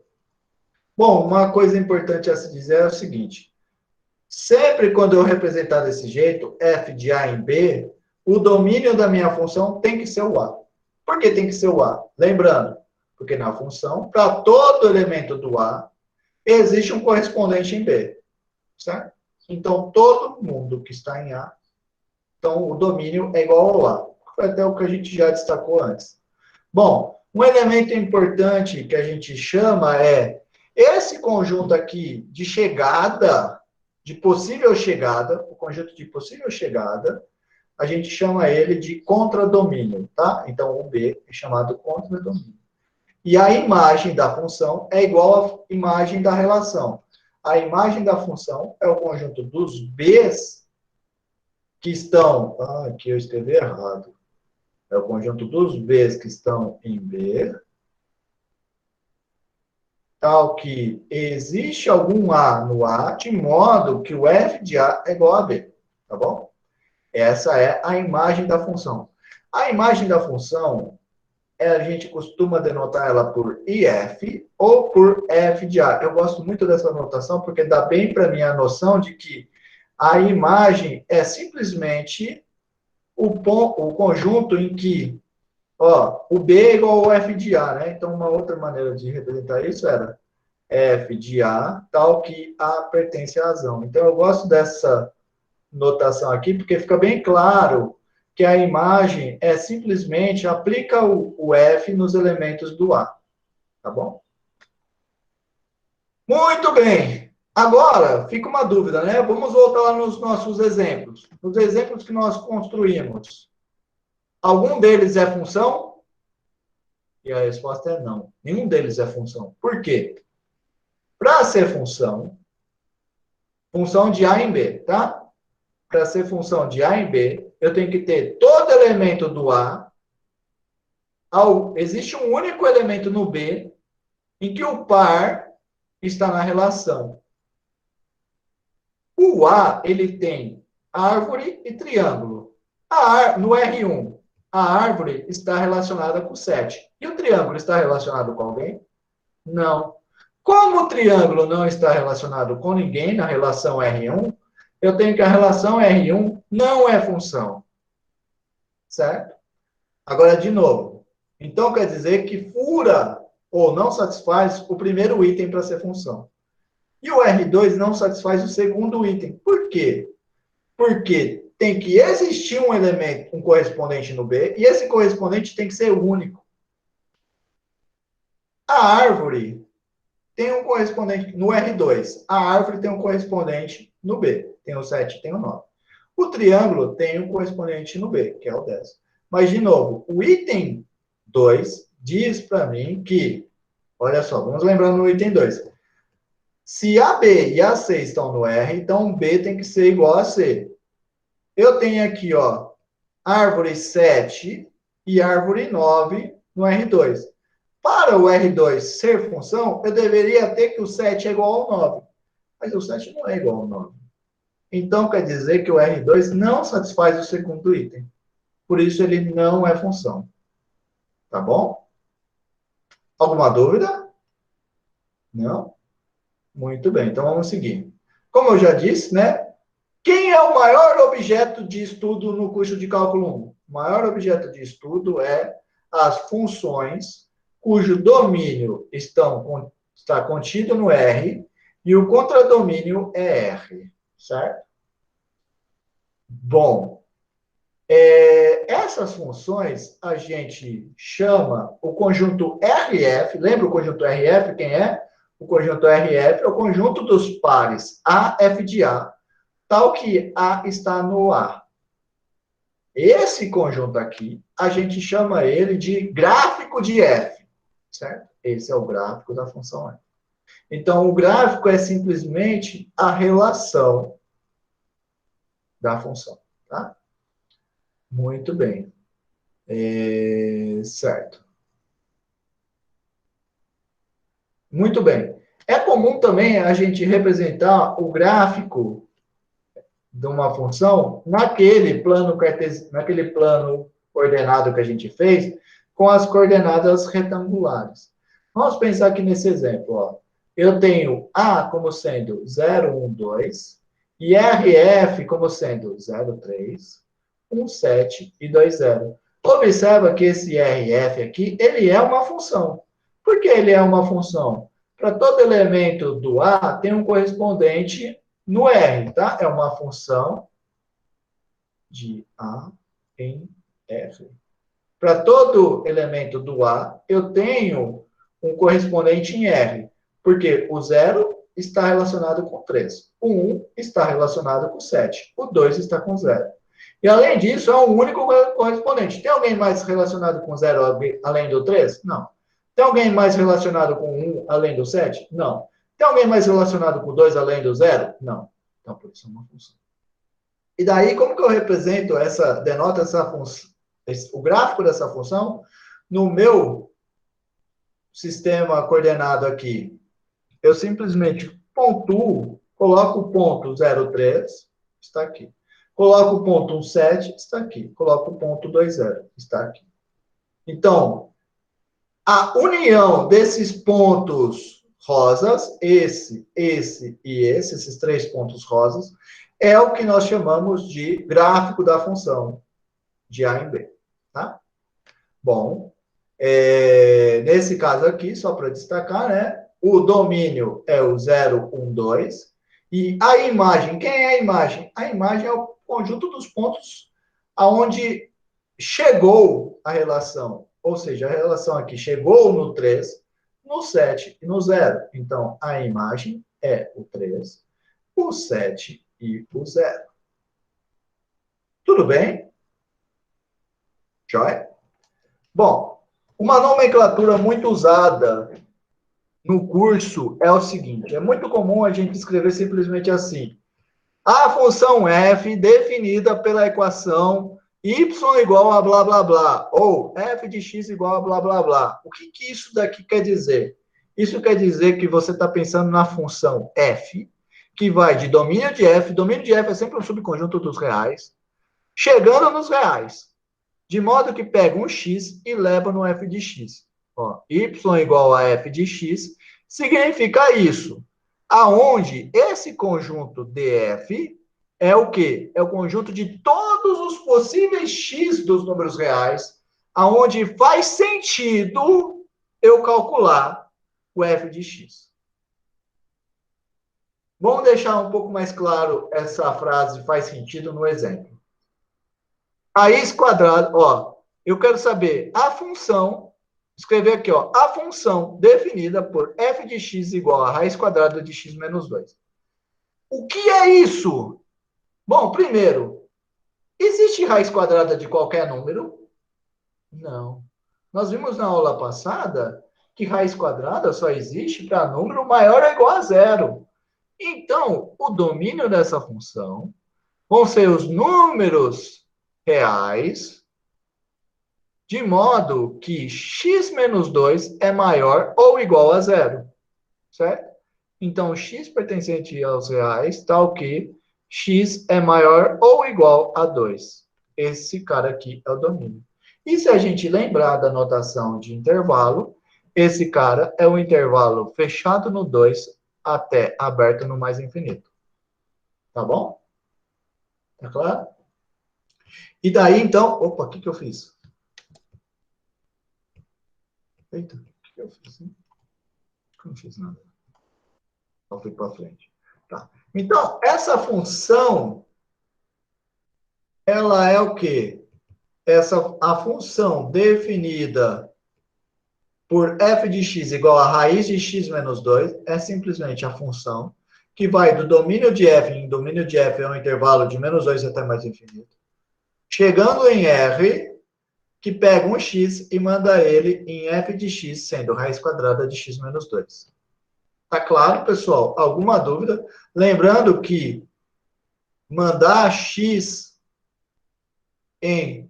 Bom, uma coisa importante a se dizer é o seguinte. Sempre quando eu representar desse jeito, f de A em B, o domínio da minha função tem que ser o A. Por que tem que ser o A? Lembrando, porque na função, para todo elemento do A, existe um correspondente em B. Certo? Então, todo mundo que está em A, então o domínio é igual ao A. Foi até o que a gente já destacou antes. Bom, um elemento importante que a gente chama é esse conjunto aqui de chegada, de possível chegada, o conjunto de possível chegada, a gente chama ele de contradomínio, tá? Então, o B é chamado contradomínio. E a imagem da função é igual à imagem da relação. A imagem da função é o conjunto dos B's que estão... Ah, aqui eu escrevi errado. É o conjunto dos B's que estão em B, tal que existe algum A no A, de modo que o f de A é igual a B. Tá bom? Essa é a imagem da função. A imagem da função, a gente costuma denotar ela por IF ou por f de A. Eu gosto muito dessa notação porque dá bem para mim a noção de que a imagem é simplesmente o conjunto em que, ó, o B é igual ao f de A, né? Então, uma outra maneira de representar isso era f de A, tal que A pertence à razão. Então, eu gosto dessa notação aqui, porque fica bem claro que a imagem é simplesmente aplica o F nos elementos do A. Tá bom? Muito bem. Agora, fica uma dúvida, né? Vamos voltar lá nos nossos exemplos. Nos exemplos que nós construímos. Algum deles é função? E a resposta é não. Nenhum deles é função. Por quê? Para ser função de A em B, tá? Para ser função de A em B, eu tenho que ter todo elemento do A. Existe um único elemento no B em que o par está na relação. O A, ele tem árvore e triângulo. No R1, a árvore está relacionada com 7. E o triângulo está relacionado com alguém? Não. Como o triângulo não está relacionado com ninguém na relação R1, eu tenho que a relação R1 não é função. Certo? Agora, de novo. Então, quer dizer que fura ou não satisfaz o primeiro item para ser função. E o R2 não satisfaz o segundo item. Por quê? Porque tem que existir um elemento, um correspondente no B, e esse correspondente tem que ser único. A árvore tem um correspondente no R2. A árvore tem um correspondente no B. Tem o 7, tem o 9. O triângulo tem um correspondente no B, que é o 10. Mas, de novo, o item 2 diz para mim que, olha só, vamos lembrar no item 2. Se a B e a C estão no R, então B tem que ser igual a C. Eu tenho aqui, ó, árvore 7 e árvore 9 no R2. Para o R2 ser função, eu deveria ter que o 7 é igual ao 9. Mas o 7 não é igual ao 9. Então, quer dizer que o R2 não satisfaz o segundo item. Por isso, ele não é função. Tá bom? Alguma dúvida? Não? Muito bem, então vamos seguir. Como eu já disse, né? Quem é o maior objeto de estudo no curso de cálculo 1? O maior objeto de estudo é as funções cujo domínio está contido no R e o contradomínio é R, certo? Bom, essas funções a gente chama o conjunto RF. Lembra o conjunto RF? Quem é? O conjunto RF é o conjunto dos pares A, F de A, tal que A está no A. Esse conjunto aqui, a gente chama ele de gráfico de F, certo? Esse é o gráfico da função F. Então, o gráfico é simplesmente a relação da função, tá? Muito bem. Certo. Muito bem. É comum também a gente representar o gráfico de uma função naquele plano coordenado que a gente fez, com as coordenadas retangulares. Vamos pensar aqui nesse exemplo. Ó. Eu tenho A como sendo 0, 1, 2, e RF como sendo 0, 3, 1, 7 e 2, 0. Observa que esse RF aqui, ele é uma função. Por que ele é uma função? Para todo elemento do A, tem um correspondente no R, tá? É uma função de A em R. Para todo elemento do A, eu tenho um correspondente em R, porque o 0 está relacionado com 3, o 1 está relacionado com 7, o 2 está com 0. E, além disso, é um único correspondente. Tem alguém mais relacionado com 0 além do 3? Não. Tem alguém mais relacionado com 1 além do 7? Não. Tem alguém mais relacionado com 2 além do 0? Não. Então, por isso é uma função. E daí, como que eu represento denoto essa função, o gráfico dessa função no meu sistema coordenado aqui? Eu simplesmente pontuo, coloco o ponto 0,3, está aqui. Coloco o ponto 1,7, está aqui. Coloco o ponto 2,0, está aqui. Então, a união desses pontos rosas, esse e esse, esses 3 pontos rosas, é o que nós chamamos de gráfico da função de A em B. Tá? Bom, nesse caso aqui, só para destacar, né? O domínio é o 0, 1, 2. E a imagem, quem é a imagem? A imagem é o conjunto dos pontos aonde chegou a relação. Ou seja, a relação aqui chegou no 3, no 7 e no 0. Então, a imagem é o 3, o 7 e o 0. Tudo bem? Joia? Bom, uma nomenclatura muito usada no curso é o seguinte: é muito comum a gente escrever simplesmente assim: a função f definida pela equação y igual a blá blá blá, ou f de x igual a blá blá blá. O que isso daqui quer dizer? Isso quer dizer que você está pensando na função f, que vai de domínio de f é sempre um subconjunto dos reais, chegando nos reais, de modo que pega um x e leva no f de x. Ó, y igual a f de x significa isso, aonde esse conjunto df é o quê? É o conjunto de todos os possíveis x dos números reais, aonde faz sentido eu calcular o f de x. Vamos deixar um pouco mais claro essa frase faz sentido no exemplo. Raiz quadrada, ó, eu quero saber a função, escrever aqui, ó, a função definida por f de x igual a raiz quadrada de x menos 2. O que é isso? Bom, primeiro, existe raiz quadrada de qualquer número? Não. Nós vimos na aula passada que raiz quadrada só existe para número maior ou igual a zero. Então, o domínio dessa função vão ser os números reais, de modo que x menos 2 é maior ou igual a zero, certo? Então, x pertencente aos reais, tal que x é maior ou igual a 2. Esse cara aqui é o domínio. E se a gente lembrar da notação de intervalo, esse cara é o intervalo fechado no 2 até aberto no mais infinito. Tá bom? Tá claro? E daí, então... Opa, o que eu fiz? Eita, o que eu fiz? Eu não fiz nada. Só fui para frente. Tá. Então, essa função, ela é o quê? A função definida por f de x igual a raiz de x menos 2 é simplesmente a função que vai do domínio de f, em domínio de f é um intervalo de menos 2 até mais infinito, chegando em R, que pega um x e manda ele em f de x, sendo raiz quadrada de x menos 2. Tá claro, pessoal? Alguma dúvida? Lembrando que mandar x em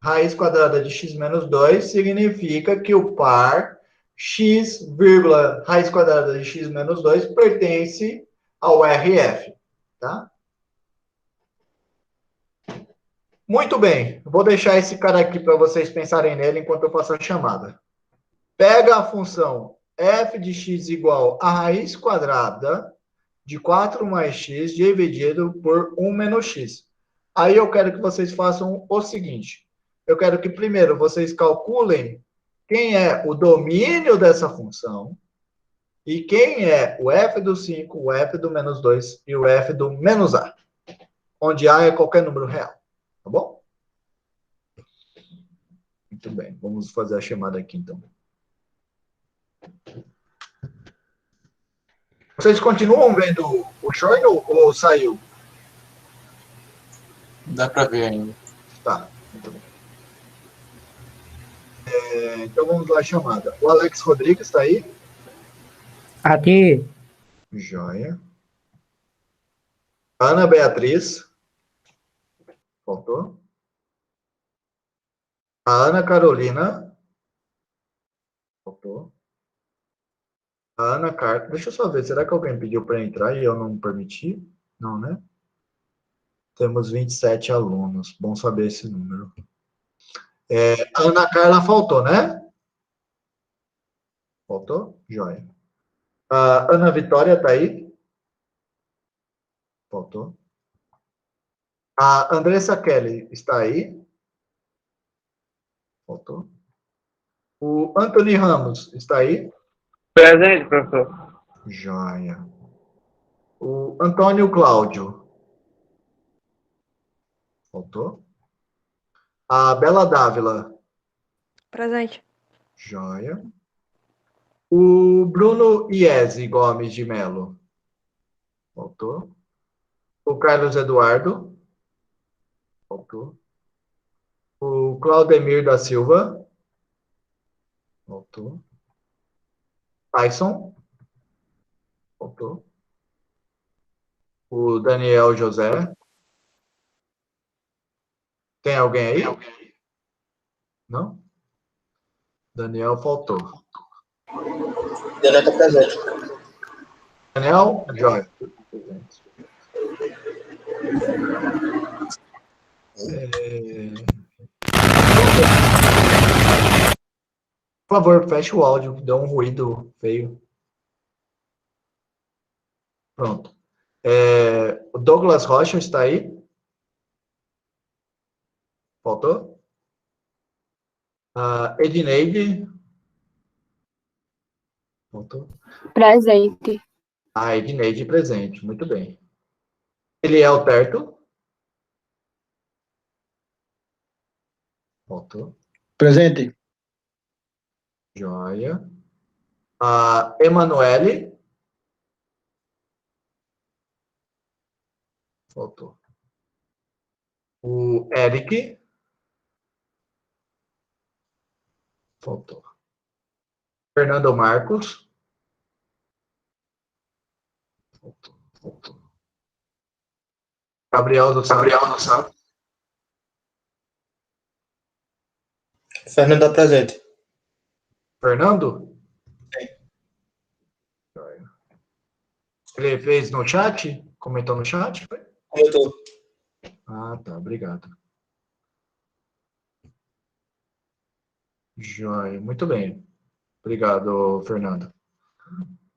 raiz quadrada de x menos 2 significa que o par x, raiz quadrada de x menos 2 pertence ao RF, tá? Muito bem, vou deixar esse cara aqui para vocês pensarem nele enquanto eu faço a chamada. Pega a função f de x igual a raiz quadrada de 4 mais x dividido por 1 menos x. Aí eu quero que vocês façam o seguinte. Eu quero que primeiro vocês calculem quem é o domínio dessa função e quem é o f do 5, o f do menos 2 e o f do menos a, onde a é qualquer número real. Tá bom? Muito bem, vamos fazer a chamada aqui então. Vocês continuam vendo o short ou saiu? Dá pra ver ainda. Tá, muito bem. Então vamos lá a chamada. O Alex Rodrigues está aí? Aqui, Joia. Ana Beatriz. Faltou. A Ana Carolina. Faltou. A Ana Carta. Deixa eu só ver. Será que alguém pediu para entrar e eu não permiti? Não, né? Temos 27 alunos. Bom saber esse número. A Ana Carla faltou, né? Faltou? Joia. A Ana Vitória está aí? Faltou. A Andressa Kelly está aí? Faltou. O Anthony Ramos está aí? presente, professor. Joia. O Antônio Cláudio. Faltou. A Bela Dávila. Presente. Joia. O Bruno Iese Gomes de Melo. Faltou. O Carlos Eduardo. Faltou. O Claudemir da Silva. Faltou. Tyson. Faltou. O Daniel José. Tem alguém aí? Não? Daniel faltou. Daniel está presente. Daniel? Joia. Por favor, feche o áudio. Deu um ruído feio. Pronto. O Douglas Rocha está aí? Faltou? A Edneide? Faltou? Presente. A Edneide presente. Muito bem. Ele é o Terto? Faltou. Presente. Joia. A Emanuele? Faltou. O Eric? Faltou. Fernando Marcos. Faltou. Gabriel do Santos. Fernando está presente. Fernando? Ele fez no chat? Comentou no chat? Comentou. Ah, tá. Obrigado. Joia. Muito bem. Obrigado, Fernando.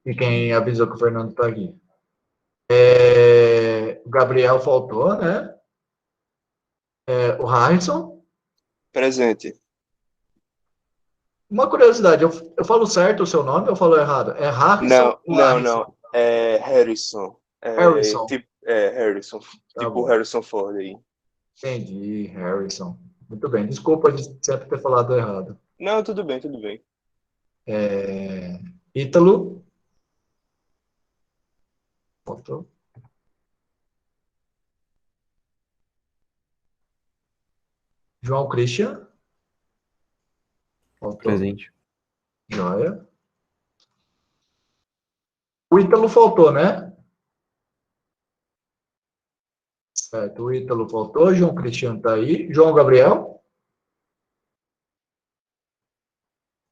E quem avisou que o Fernando está aqui? O Gabriel faltou, né? O Harrison. Presente. Uma curiosidade, eu falo certo o seu nome ou eu falo errado? É Harrison ou Harrison? Não. É Harrison. Harrison. Harrison. Tá Tipo bom. Harrison Ford aí. Entendi, Harrison. Muito bem. Desculpa de sempre ter falado errado. Não, tudo bem, tudo bem. Ítalo. Faltou. João Christian. Faltou. Presente. Joia. O Ítalo faltou, né? Certo, o Ítalo faltou. João Cristiano está aí. João Gabriel.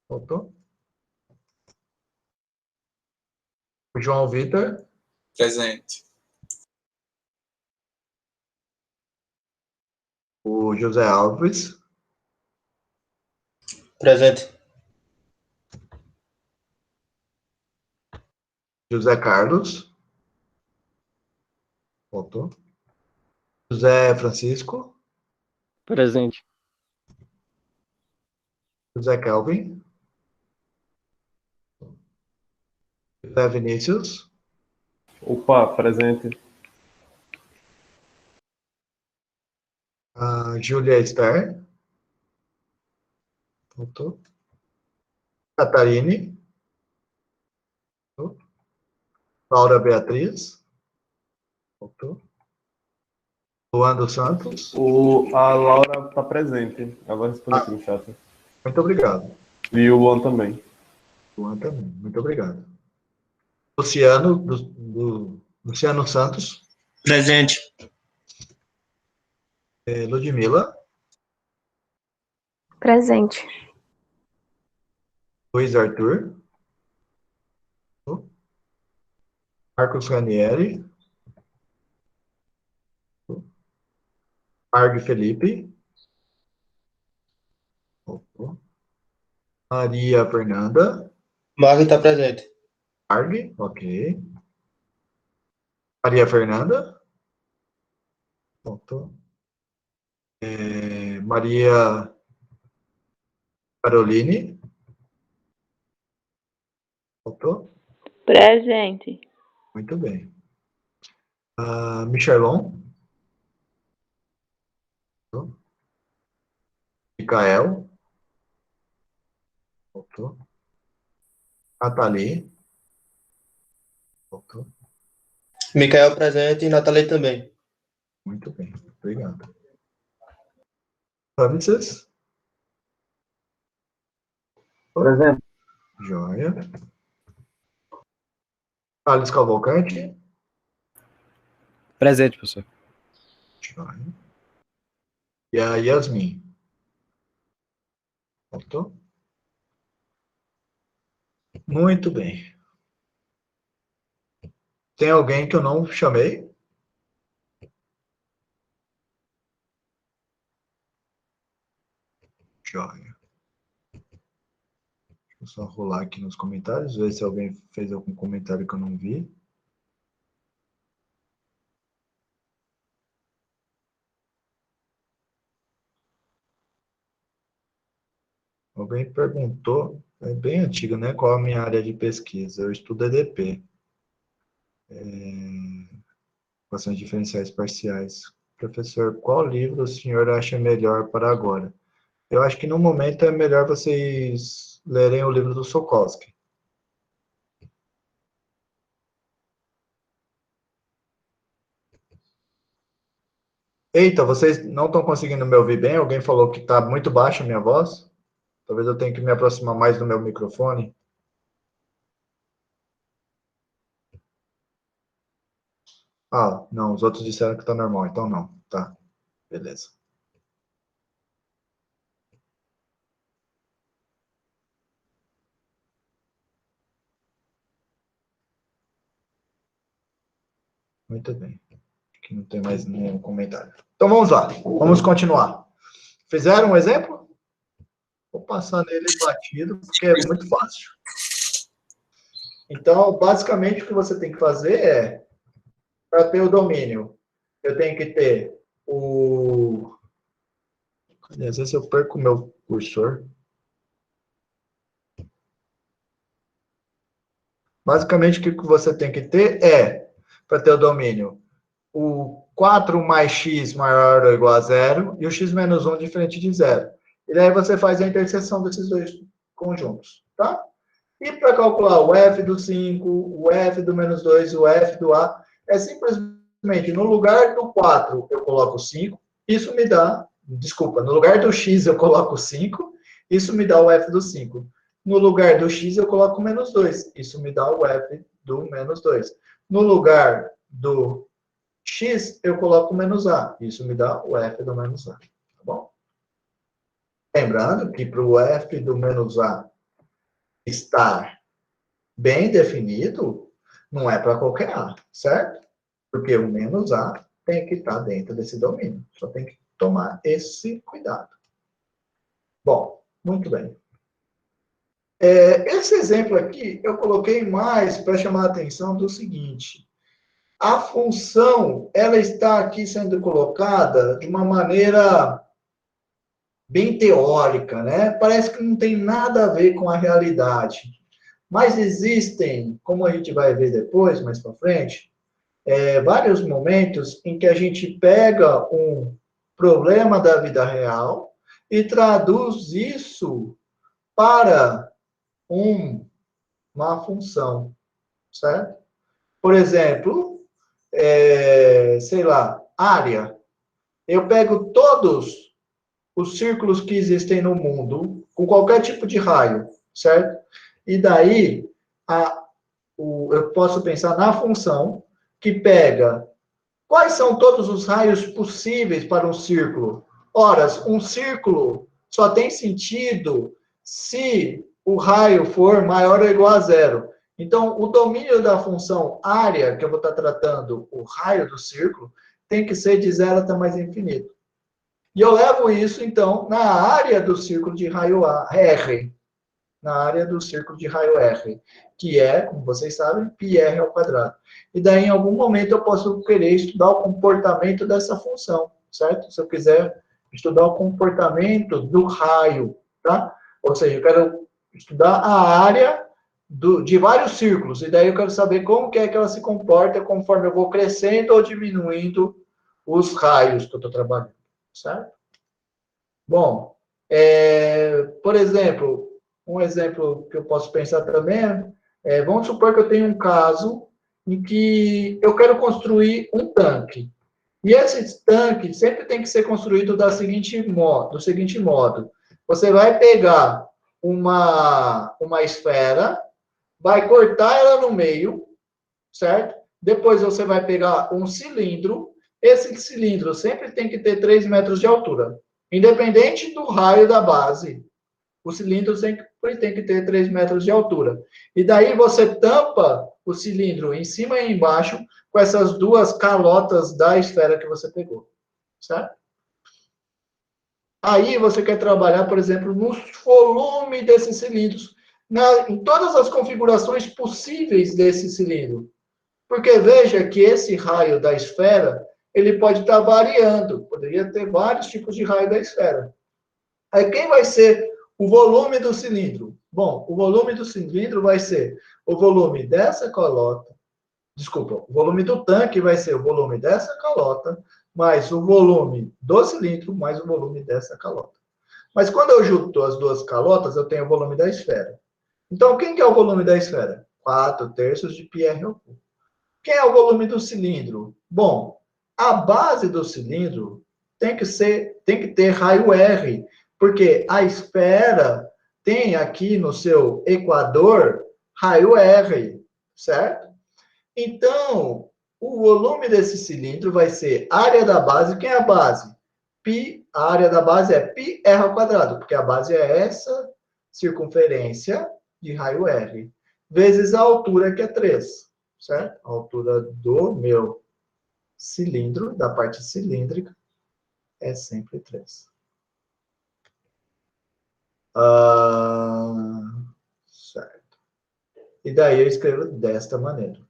Faltou. O João Vitor. Presente. O José Alves. Presente. José Carlos. Faltou. José Francisco. Presente. José Kelvin. José Vinícius. Opa, presente. A Júlia Esther. Faltou. Catarine. Faltou. Laura Beatriz. Faltou. Luan dos Santos. A Laura está presente. Ela vai responder aqui no chat. Muito obrigado. E o Luan também. Luan também. Muito obrigado. Luciano, Luciano Santos. Presente. Ludmila. Presente. Luiz Arthur. Marcos Ranieri. Marg Felipe. Maria Fernanda. Marg está presente. Marg, ok. Maria Fernanda. Faltou. Maria Caroline. Faltou? Presente. Muito bem. Michelon. Micael. Faltou. Nathalie. Faltou. Micael presente e Nathalie também. Muito bem. Obrigado. Ramses. Presente. Joia. Alice Cavalcante. Presente, professor. Joia. E a Yasmin. Faltou? Muito bem. Tem alguém que eu não chamei? Joia. Deixa eu só rolar aqui nos comentários, ver se alguém fez algum comentário que eu não vi. Alguém perguntou, é bem antigo, né? Qual a minha área de pesquisa? Eu estudo EDP. Equações diferenciais parciais. Professor, qual livro o senhor acha melhor para agora? Eu acho que no momento é melhor vocês lerem o livro do Sokolsky. Eita, vocês não estão conseguindo me ouvir bem? Alguém falou que está muito baixa a minha voz? Talvez eu tenha que me aproximar mais do meu microfone. Ah, não, os outros disseram que tá normal, então não. Tá, beleza. Muito bem. Aqui não tem mais nenhum comentário. Então vamos lá, vamos continuar. Fizeram um exemplo? Vou passar nele batido, porque é muito fácil. Então, basicamente, o que você tem que fazer é, para ter o domínio, eu tenho que ter o... Às vezes eu perco o meu cursor. Basicamente, o que você tem que ter é, para ter o domínio, o 4 mais x maior ou igual a zero e o x menos 1 diferente de zero. E daí você faz a interseção desses dois conjuntos, tá? E para calcular o f do 5, o f do menos 2, o f do a, é simplesmente no lugar do 4 eu coloco 5, isso me dá, desculpa, no lugar do x eu coloco 5, isso me dá o f do 5. No lugar do x eu coloco menos 2, isso me dá o f do menos 2. No lugar do x eu coloco menos a, isso me dá o f do menos a, tá bom? Lembrando que para o f do menos a estar bem definido, não é para qualquer A, certo? Porque o menos A tem que estar dentro desse domínio. Só tem que tomar esse cuidado. Bom, muito bem. Esse exemplo aqui, eu coloquei mais para chamar a atenção do seguinte. A função, ela está aqui sendo colocada de uma maneira bem teórica, né? Parece que não tem nada a ver com a realidade. Mas existem, como a gente vai ver depois, mais para frente, vários momentos em que a gente pega um problema da vida real e traduz isso para uma função, certo? Por exemplo, sei lá, área. Eu pego todos os círculos que existem no mundo, com qualquer tipo de raio, certo? E daí, eu posso pensar na função que pega quais são todos os raios possíveis para um círculo. Ora, um círculo só tem sentido se o raio for maior ou igual a zero. Então, o domínio da função área, que eu vou estar tratando o raio do círculo, tem que ser de zero até mais infinito. E eu levo isso, então, na área do círculo de raio R. Na área do círculo de raio R, que é, como vocês sabem, πr ao quadrado. E daí, em algum momento, eu posso querer estudar o comportamento dessa função, certo? Se eu quiser estudar o comportamento do raio, tá? Ou seja, eu quero estudar a área de vários círculos, e daí eu quero saber como que é que ela se comporta conforme eu vou crescendo ou diminuindo os raios que eu estou trabalhando, certo? Bom, por exemplo, um exemplo que eu posso pensar também vamos supor que eu tenho um caso em que eu quero construir um tanque. E esse tanque sempre tem que ser construído do seguinte modo. Você vai pegar uma esfera, vai cortar ela no meio, certo? Depois você vai pegar um cilindro. Esse cilindro sempre tem que ter 3 metros de altura. Independente do raio da base, o cilindro sempre tem que ter 3 metros de altura. E daí você tampa o cilindro em cima e embaixo com essas duas calotas da esfera que você pegou, certo? Aí você quer trabalhar, por exemplo, no volume desses cilindros, em todas as configurações possíveis desse cilindro. Porque veja que esse raio da esfera, ele pode estar variando. Poderia ter vários tipos de raio da esfera. Aí quem vai ser o volume do cilindro? Bom, o volume do cilindro vai ser o volume dessa calota. Desculpa, o volume do tanque vai ser o volume dessa calota, mais o volume do cilindro, mais o volume dessa calota. Mas quando eu junto as duas calotas, eu tenho o volume da esfera. Então, quem que é o volume da esfera? 4/3 de πr ao cubo. Quem é o volume do cilindro? Bom, a base do cilindro tem que ter raio R, porque a esfera tem aqui no seu equador raio R, certo? Então, o volume desse cilindro vai ser área da base. Quem é a base? Π, a área da base é πr ao quadrado, porque a base é essa circunferência de raio R, vezes a altura, que é 3, certo? A altura do meu cilindro, da parte cilíndrica, é sempre 3. Certo. E daí eu escrevo desta maneira.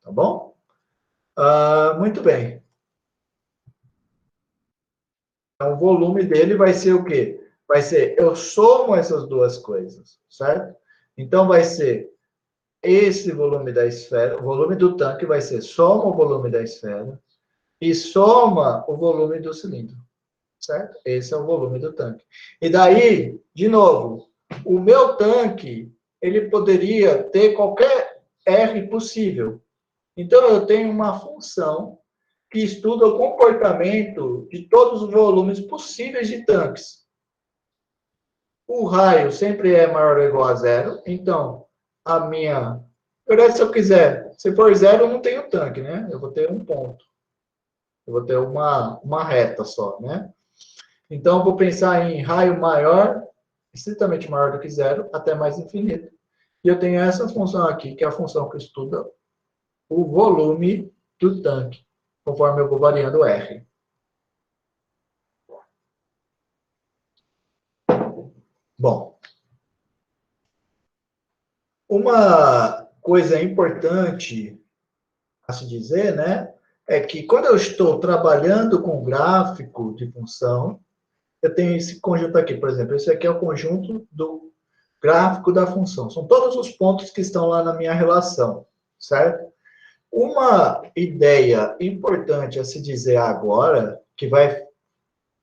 Tá bom? Muito bem. Então, o volume dele vai ser o quê? Vai ser, eu somo essas duas coisas, certo? Então, vai ser esse volume da esfera, o volume do tanque vai ser soma o volume da esfera e soma o volume do cilindro, certo? Esse é o volume do tanque. E daí, de novo, o meu tanque, ele poderia ter qualquer R possível. Então, eu tenho uma função que estuda o comportamento de todos os volumes possíveis de tanques. O raio sempre é maior ou igual a 0, então, a minha... Se eu quiser, se for 0, eu não tenho tanque, né? Eu vou ter um ponto. Eu vou ter uma reta só, né? Então, eu vou pensar em raio maior, estritamente maior do que 0, até mais infinito. E eu tenho essa função aqui, que é a função que estuda o volume do tanque, conforme eu vou variando R. Bom, uma coisa importante a se dizer, né, é que quando eu estou trabalhando com gráfico de função, eu tenho esse conjunto aqui, por exemplo, esse aqui é o conjunto do gráfico da função. São todos os pontos que estão lá na minha relação, certo? Uma ideia importante a se dizer agora, que vai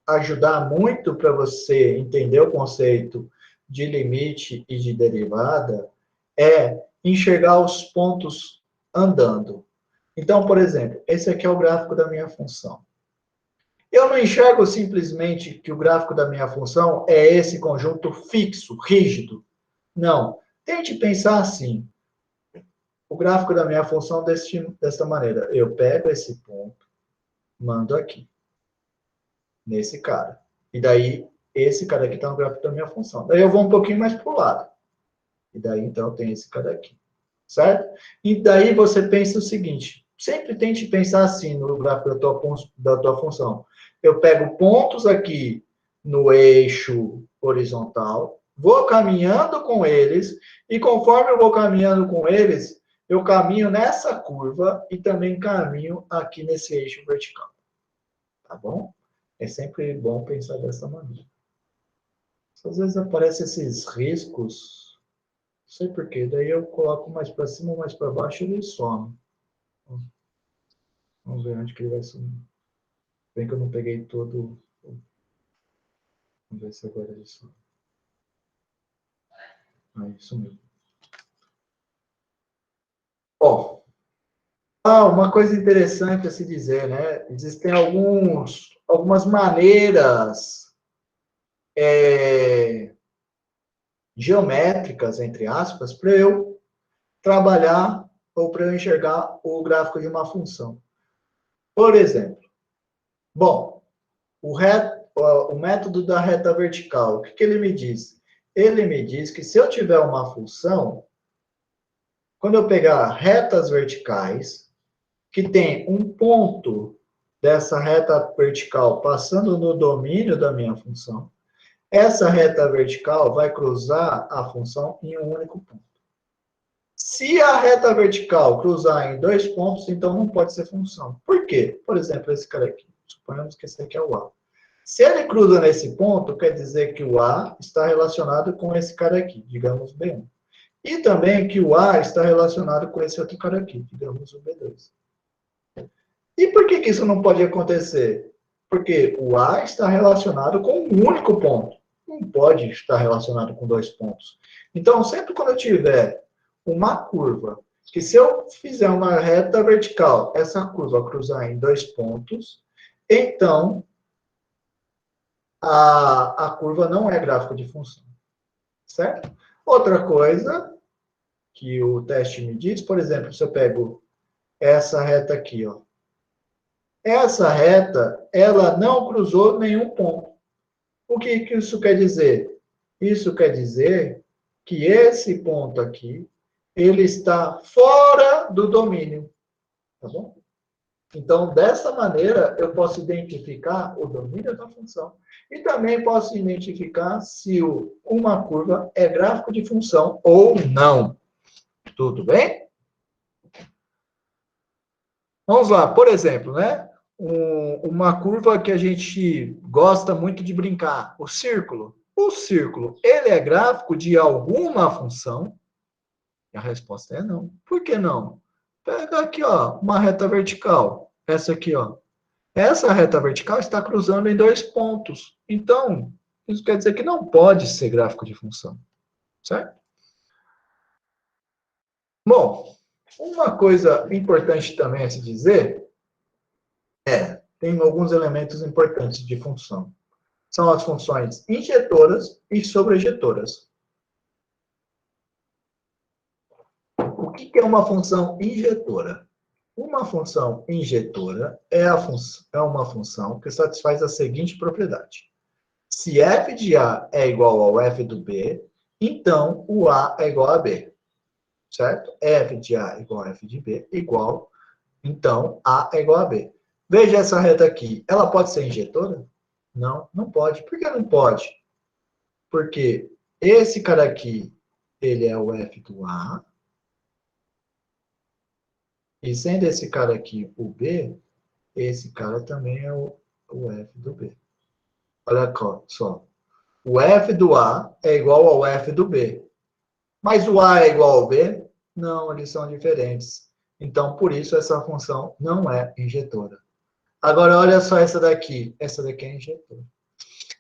ajudar muito para você entender o conceito de limite e de derivada, é enxergar os pontos andando. Então, por exemplo, esse aqui é o gráfico da minha função. Eu não enxergo simplesmente que o gráfico da minha função é esse conjunto fixo, rígido. Não. Tente pensar assim. O gráfico da minha função desta maneira. Eu pego esse ponto, mando aqui. Nesse cara. E daí, esse cara aqui está no gráfico da minha função. Daí eu vou um pouquinho mais para o lado. E daí, então, tem esse cara aqui. Certo? E daí você pensa o seguinte. Sempre tente pensar assim no gráfico da tua função. Eu pego pontos aqui no eixo horizontal, vou caminhando com eles, e conforme eu vou caminhando com eles, eu caminho nessa curva e também caminho aqui nesse eixo vertical. Tá bom? É sempre bom pensar dessa maneira. Às vezes aparecem esses riscos, não sei porquê, daí eu coloco mais para cima ou mais para baixo e ele some. Vamos ver onde que ele vai sumir. Bem que eu não peguei todo. Vamos ver se agora ele some. Aí, sumiu. Bom, uma coisa interessante a se dizer, né? Existem algumas maneiras geométricas, entre aspas, para eu trabalhar ou para eu enxergar o gráfico de uma função. Por exemplo, bom, o método da reta vertical, o que ele me diz? Ele me diz que se eu tiver uma função, quando eu pegar retas verticais, que tem um ponto dessa reta vertical passando no domínio da minha função, essa reta vertical vai cruzar a função em um único ponto. Se a reta vertical cruzar em 2 pontos, então não pode ser função. Por quê? Por exemplo, esse cara aqui. Suponhamos que esse aqui é o A. Se ele cruza nesse ponto, quer dizer que o A está relacionado com esse cara aqui, digamos B1. E também que o A está relacionado com esse outro cara aqui, digamos o B2. E por que isso não pode acontecer? Porque o A está relacionado com um único ponto. Não pode estar relacionado com 2 pontos. Então, sempre quando eu tiver uma curva, que se eu fizer uma reta vertical, essa curva cruzar em 2 pontos, então a curva não é gráfico de função. certo? Outra coisa que o teste me diz, por exemplo, se eu pego essa reta aqui, ó. Essa reta, ela não cruzou nenhum ponto. O que isso quer dizer? Isso quer dizer que esse ponto aqui, ele está fora do domínio, tá bom? Então, dessa maneira, eu posso identificar o domínio da função. E também posso identificar se uma curva é gráfico de função ou não. Tudo bem? Vamos lá, por exemplo, né? Uma curva que a gente gosta muito de brincar, o círculo. O círculo, ele é gráfico de alguma função? E a resposta é não. Por que não? Pega aqui, ó, uma reta vertical. Essa aqui, ó. Essa reta vertical está cruzando em 2 pontos. Então, isso quer dizer que não pode ser gráfico de função. Certo? Bom, uma coisa importante também a se dizer tem alguns elementos importantes de função. São as funções injetoras e sobrejetoras. O que é uma função injetora? Uma função injetora é uma função que satisfaz a seguinte propriedade. Se f de A é igual ao f do B, então o A é igual a B. Certo? F de A igual a F de B igual, então A é igual a B. Veja essa reta aqui. Ela pode ser injetora? Não, não pode. Por que não pode? Porque esse cara aqui, ele é o F do A. E sendo esse cara aqui o B, esse cara também é o F do B. Olha só. O F do A é igual ao F do B. Mas o A é igual ao B? Não, eles são diferentes. Então, por isso, essa função não é injetora. Agora, olha só essa daqui. Essa daqui é injetora.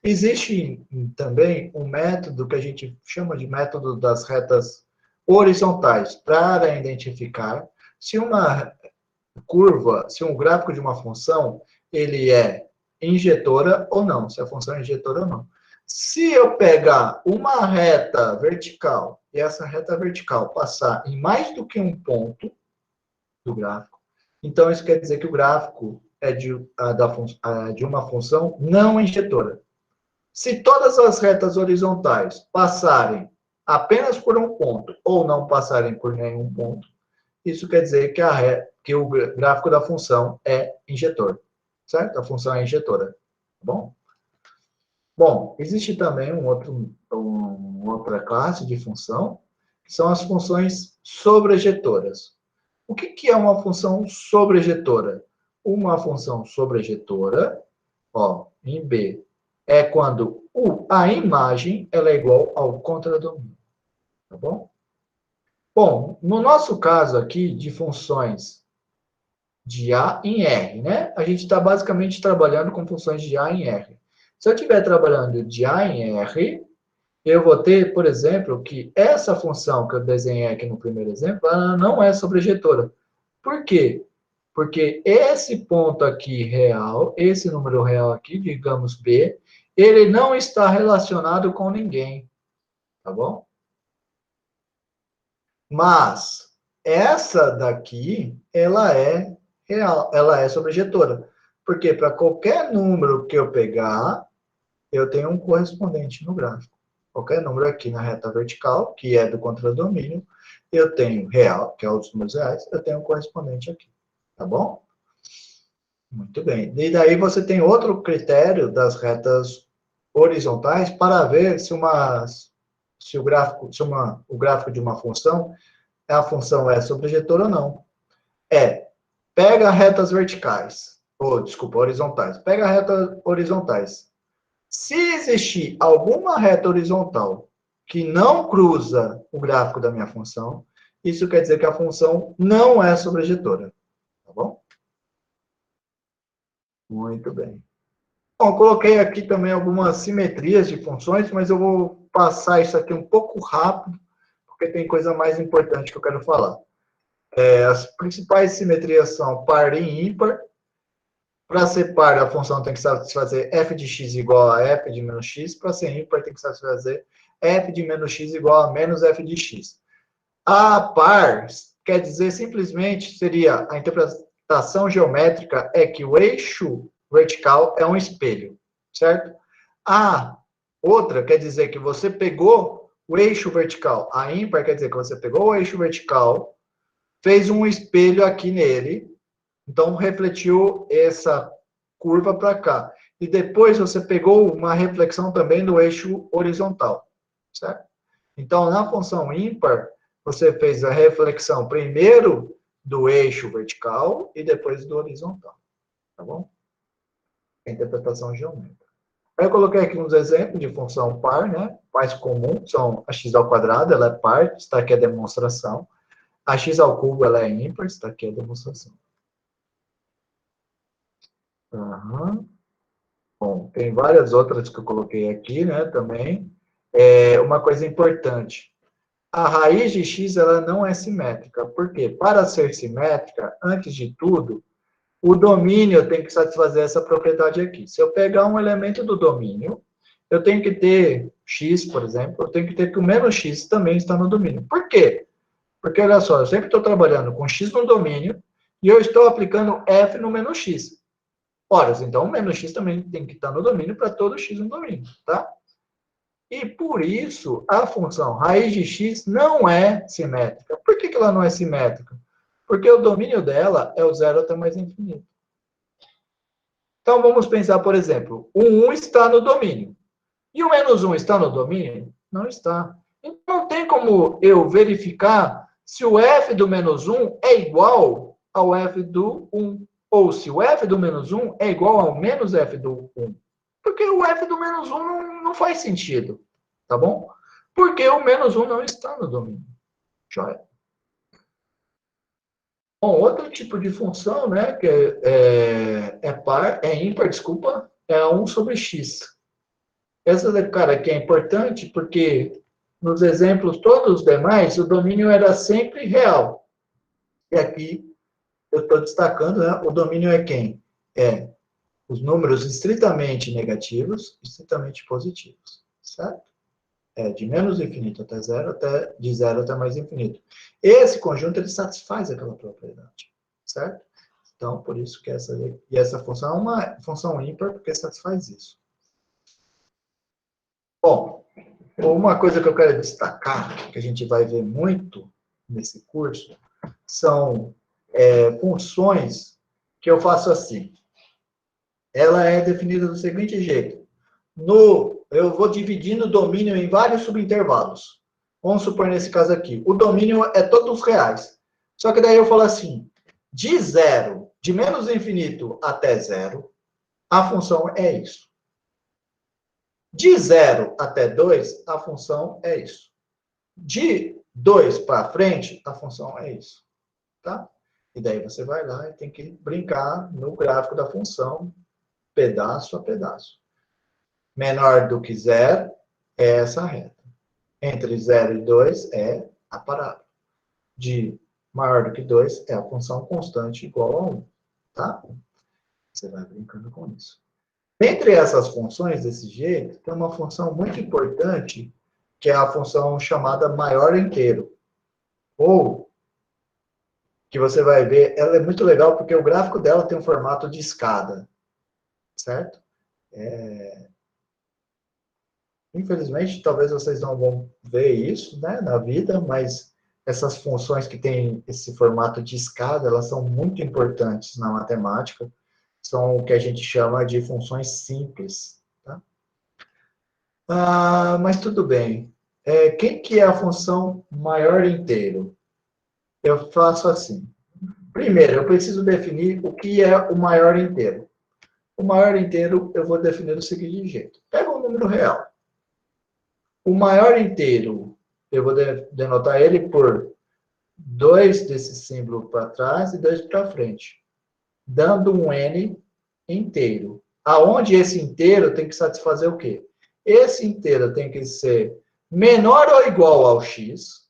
Existe também um método que a gente chama de método das retas horizontais para identificar se uma curva, se um gráfico de uma função, ele é injetora ou não, se a função é injetora ou não. Se eu pegar uma reta vertical e essa reta vertical passar em mais do que um ponto do gráfico, então isso quer dizer que o gráfico é de uma função não injetora. Se todas as retas horizontais passarem apenas por um ponto ou não passarem por nenhum ponto, isso quer dizer que o gráfico da função é injetor, certo? A função é injetora, tá bom? Bom, existe também outra classe de função, que são as funções sobrejetoras. O que é uma função sobrejetoras? Uma função sobrejetoras, ó, em B, é quando a imagem ela é igual ao contradomínio, tá bom? Bom, no nosso caso aqui de funções de A em R, né? A gente está basicamente trabalhando com funções de A em R. Se eu estiver trabalhando de A em R, eu vou ter, por exemplo, que essa função que eu desenhei aqui no primeiro exemplo, ela não é sobrejetora. Por quê? Porque esse ponto aqui real, esse número real aqui, digamos B, ele não está relacionado com ninguém, tá bom? Mas essa daqui, ela é real, ela é sobrejetora. Porque para qualquer número que eu pegar, eu tenho um correspondente no gráfico. Qualquer número aqui na reta vertical, que é do contradomínio, eu tenho real, que é os números reais, eu tenho um correspondente aqui. Tá bom? Muito bem. E daí você tem outro critério das retas horizontais para ver se o gráfico de uma função, a função é sobrejetora ou não. Pega retas verticais, horizontais. Pega retas horizontais. Se existir alguma reta horizontal que não cruza o gráfico da minha função, isso quer dizer que a função não é sobrejetora. Tá bom? Muito bem. Bom, coloquei aqui também algumas simetrias de funções, mas eu vou passar isso aqui um pouco rápido, porque tem coisa mais importante que eu quero falar. As principais simetrias são par e ímpar. Para ser par, a função tem que satisfazer f de x igual a f de menos x. Para ser ímpar, tem que satisfazer f de menos x igual a menos f de x. A par quer dizer simplesmente, seria a interpretação geométrica é que o eixo vertical é um espelho, certo? A outra quer dizer que você pegou o eixo vertical. A ímpar quer dizer que você pegou o eixo vertical, fez um espelho aqui nele, então refletiu essa curva para cá. E depois você pegou uma reflexão também do eixo horizontal, certo? Então, na função ímpar, você fez a reflexão primeiro do eixo vertical e depois do horizontal, tá bom? A interpretação geométrica. Aí eu coloquei aqui uns exemplos de função par, né? Mais comum são a x ao quadrado, ela é par, está aqui a demonstração. A x ao cubo, ela é ímpar, está aqui a demonstração. Uhum. Bom, tem várias outras que eu coloquei aqui, né, também. Uma coisa importante. A raiz de x, ela não é simétrica. Por quê? Para ser simétrica, antes de tudo, o domínio tem que satisfazer essa propriedade aqui. Se eu pegar um elemento do domínio, eu tenho que ter x, por exemplo, eu tenho que ter que o menos x também está no domínio. Por quê? Porque, olha só, eu sempre estou trabalhando com x no domínio e eu estou aplicando f no menos x. Ora, então o menos x também tem que estar no domínio para todo x no domínio, tá? E por isso, a função raiz de x não é simétrica. Por que ela não é simétrica? Porque o domínio dela é o zero até mais infinito. Então, vamos pensar, por exemplo, o 1 está no domínio. E o menos 1 está no domínio? Não está. Então, não tem como eu verificar se o f do menos 1 é igual ao f do 1. Ou se o f do menos 1 é igual ao menos f do 1. Porque o f do menos 1 não faz sentido. Tá bom? Porque o menos 1 não está no domínio. Joia. Bom, outro tipo de função, né, que é ímpar, desculpa, é a 1 sobre x. Essa, cara, aqui é importante porque nos exemplos todos os demais, o domínio era sempre real. E aqui eu estou destacando, né, o domínio é quem? É os números estritamente negativos e estritamente positivos, certo? De menos infinito até zero, de zero até mais infinito. Esse conjunto, ele satisfaz aquela propriedade, certo? Então, por isso que essa função é uma função ímpar, porque satisfaz isso. Bom, uma coisa que eu quero destacar, que a gente vai ver muito nesse curso, são funções que eu faço assim. Ela é definida do seguinte jeito. Eu vou dividindo o domínio em vários subintervalos. Vamos supor nesse caso aqui. O domínio é todos reais. Só que daí eu falo assim, de zero, de menos infinito até zero, a função é isso. De 0 até 2, a função é isso. De 2 para frente, a função é isso. Tá? E daí você vai lá e tem que brincar no gráfico da função, pedaço a pedaço. Menor do que 0 é essa reta. Entre 0 e 2 é a parábola. De maior do que 2 é a função constante igual a 1. Tá? Você vai brincando com isso. Entre essas funções desse jeito, tem uma função muito importante, que é a função chamada maior inteiro. Ou, que você vai ver, ela é muito legal porque o gráfico dela tem um formato de escada. Certo? Infelizmente, talvez vocês não vão ver isso, né, na vida, mas essas funções que têm esse formato de escada, elas são muito importantes na matemática. São o que a gente chama de funções simples. Tá? Mas tudo bem. Quem que é a função maior inteiro? Eu faço assim. Primeiro, eu preciso definir o que é o maior inteiro. O maior inteiro eu vou definir do seguinte jeito. Pega um número real. O maior inteiro, eu vou denotar ele por 2 desse símbolo para trás e 2 para frente, dando um n inteiro. Aonde esse inteiro tem que satisfazer o quê? Esse inteiro tem que ser menor ou igual ao x.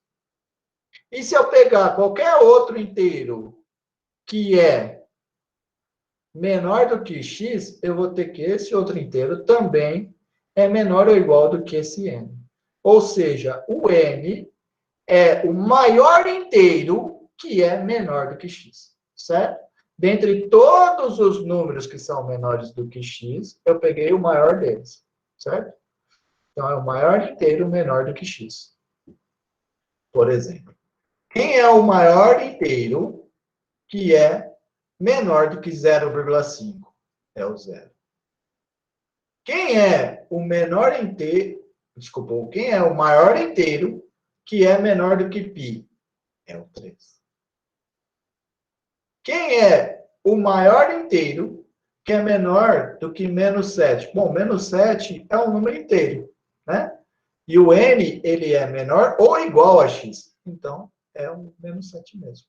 E se eu pegar qualquer outro inteiro que é menor do que x, eu vou ter que esse outro inteiro também é menor ou igual do que esse n. Ou seja, o n é o maior inteiro que é menor do que x, certo? Dentre todos os números que são menores do que x, eu peguei o maior deles, certo? Então, é o maior inteiro menor do que x. Por exemplo, quem é o maior inteiro que é menor do que 0,5? É o zero. Quem é o menor inteiro, desculpa, quem é o maior inteiro que é menor do que π? É o 3. Quem é o maior inteiro que é menor do que menos 7? Bom, menos 7 é um número inteiro, né? E o n, ele é menor ou igual a x. Então, é o menos 7 mesmo.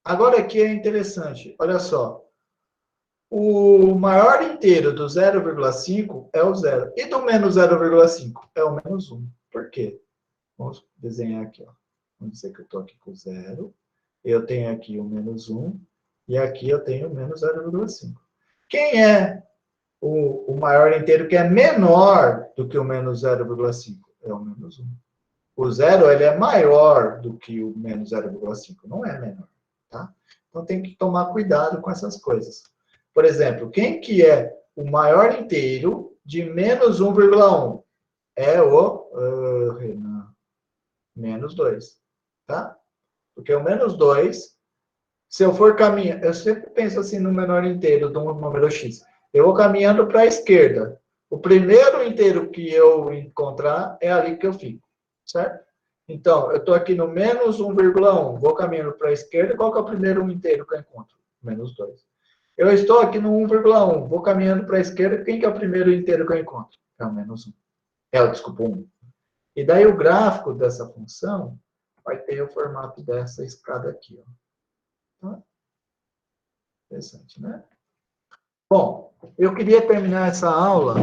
Agora aqui é interessante, olha só. O maior inteiro do 0,5 é o 0. E do menos 0,5? É o menos 1. Por quê? Vamos desenhar aqui, ó. Vamos dizer que eu estou aqui com 0. Eu tenho aqui o menos 1. E aqui eu tenho o menos 0,5. Quem é o maior inteiro que é menor do que o menos 0,5? É o menos 1. O 0, ele é maior do que o menos 0,5. Não é menor, tá? Então tem que tomar cuidado com essas coisas. Por exemplo, quem que é o maior inteiro de menos 1,1? É o Renan, menos 2, tá? Porque o menos 2, se eu for caminhando, eu sempre penso assim no menor inteiro de um número x. Eu vou caminhando para a esquerda. O primeiro inteiro que eu encontrar é ali que eu fico, certo? Então, eu estou aqui no menos 1,1, vou caminhando para a esquerda, qual que é o primeiro inteiro que eu encontro? Menos 2. Eu estou aqui no 1,1, vou caminhando para a esquerda, quem que é o primeiro inteiro que eu encontro? É o menos 1. Desculpa, 1. E daí o gráfico dessa função vai ter o formato dessa escada aqui, ó. Tá? Interessante, né? Bom, eu queria terminar essa aula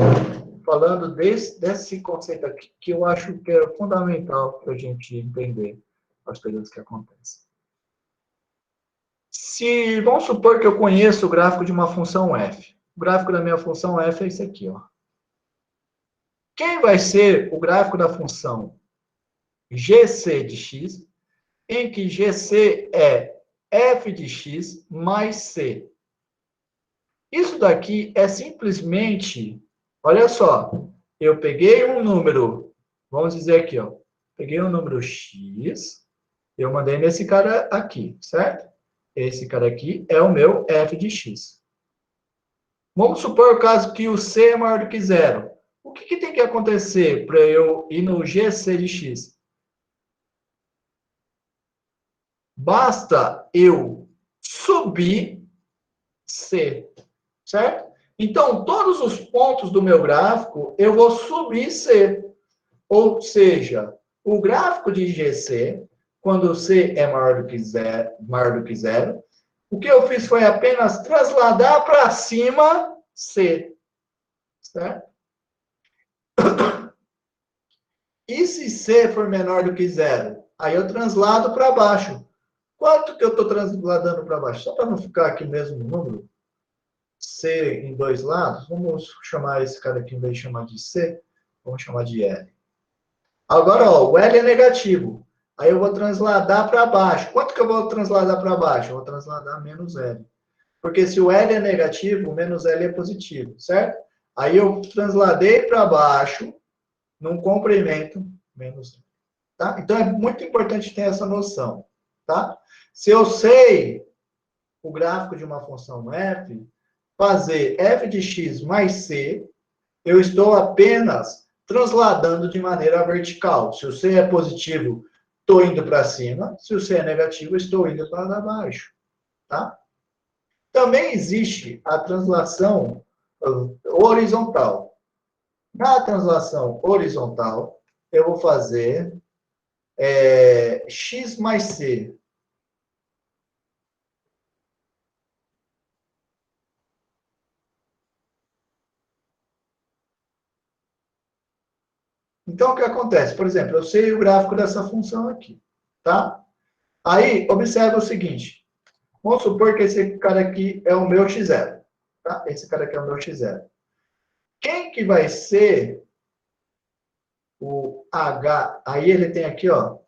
falando desse conceito aqui, que eu acho que é fundamental para a gente entender as coisas que acontecem. Vamos supor que eu conheço o gráfico de uma função f. O gráfico da minha função f é esse aqui, ó. Quem vai ser o gráfico da função gc de x, em que gc é f de x mais c? Isso daqui é simplesmente, olha só, eu peguei um número, vamos dizer aqui, ó, peguei um número x, eu mandei nesse cara aqui, certo? Esse cara aqui é o meu f de x. Vamos supor o caso que o c é maior do que zero. O que tem que acontecer para eu ir no gc de x? Basta eu subir c, certo? Então, todos os pontos do meu gráfico, eu vou subir c. Ou seja, o gráfico de GC, quando c é maior do que zero, o que eu fiz foi apenas trasladar para cima c. Certo? E se c for menor do que zero? Aí eu translado para baixo. Quanto que eu estou transladando para baixo? Só para não ficar aqui mesmo no número. C em dois lados. Vamos chamar esse cara aqui, em vez de chamar de C, vamos chamar de L. Agora, ó, o L é negativo. Aí eu vou transladar para baixo. Quanto que eu vou transladar para baixo? Eu vou transladar menos L. Porque se o L é negativo, o menos L é positivo, certo? Aí eu transladei para baixo, num comprimento, menos L. Tá? Então, é muito importante ter essa noção. Tá? Se eu sei o gráfico de uma função f, fazer f de x mais c, eu estou apenas transladando de maneira vertical. Se o c é positivo, estou indo para cima. Se o c é negativo, estou indo para baixo. Tá? Também existe a translação horizontal. Na translação horizontal, eu vou fazer x mais c. Então, o que acontece? Por exemplo, eu sei o gráfico dessa função aqui, tá? Aí, observa o seguinte. Vamos supor que esse cara aqui é o meu x0, tá? Esse cara aqui é o meu x0. Quem que vai ser o H, aí ele tem aqui, ó,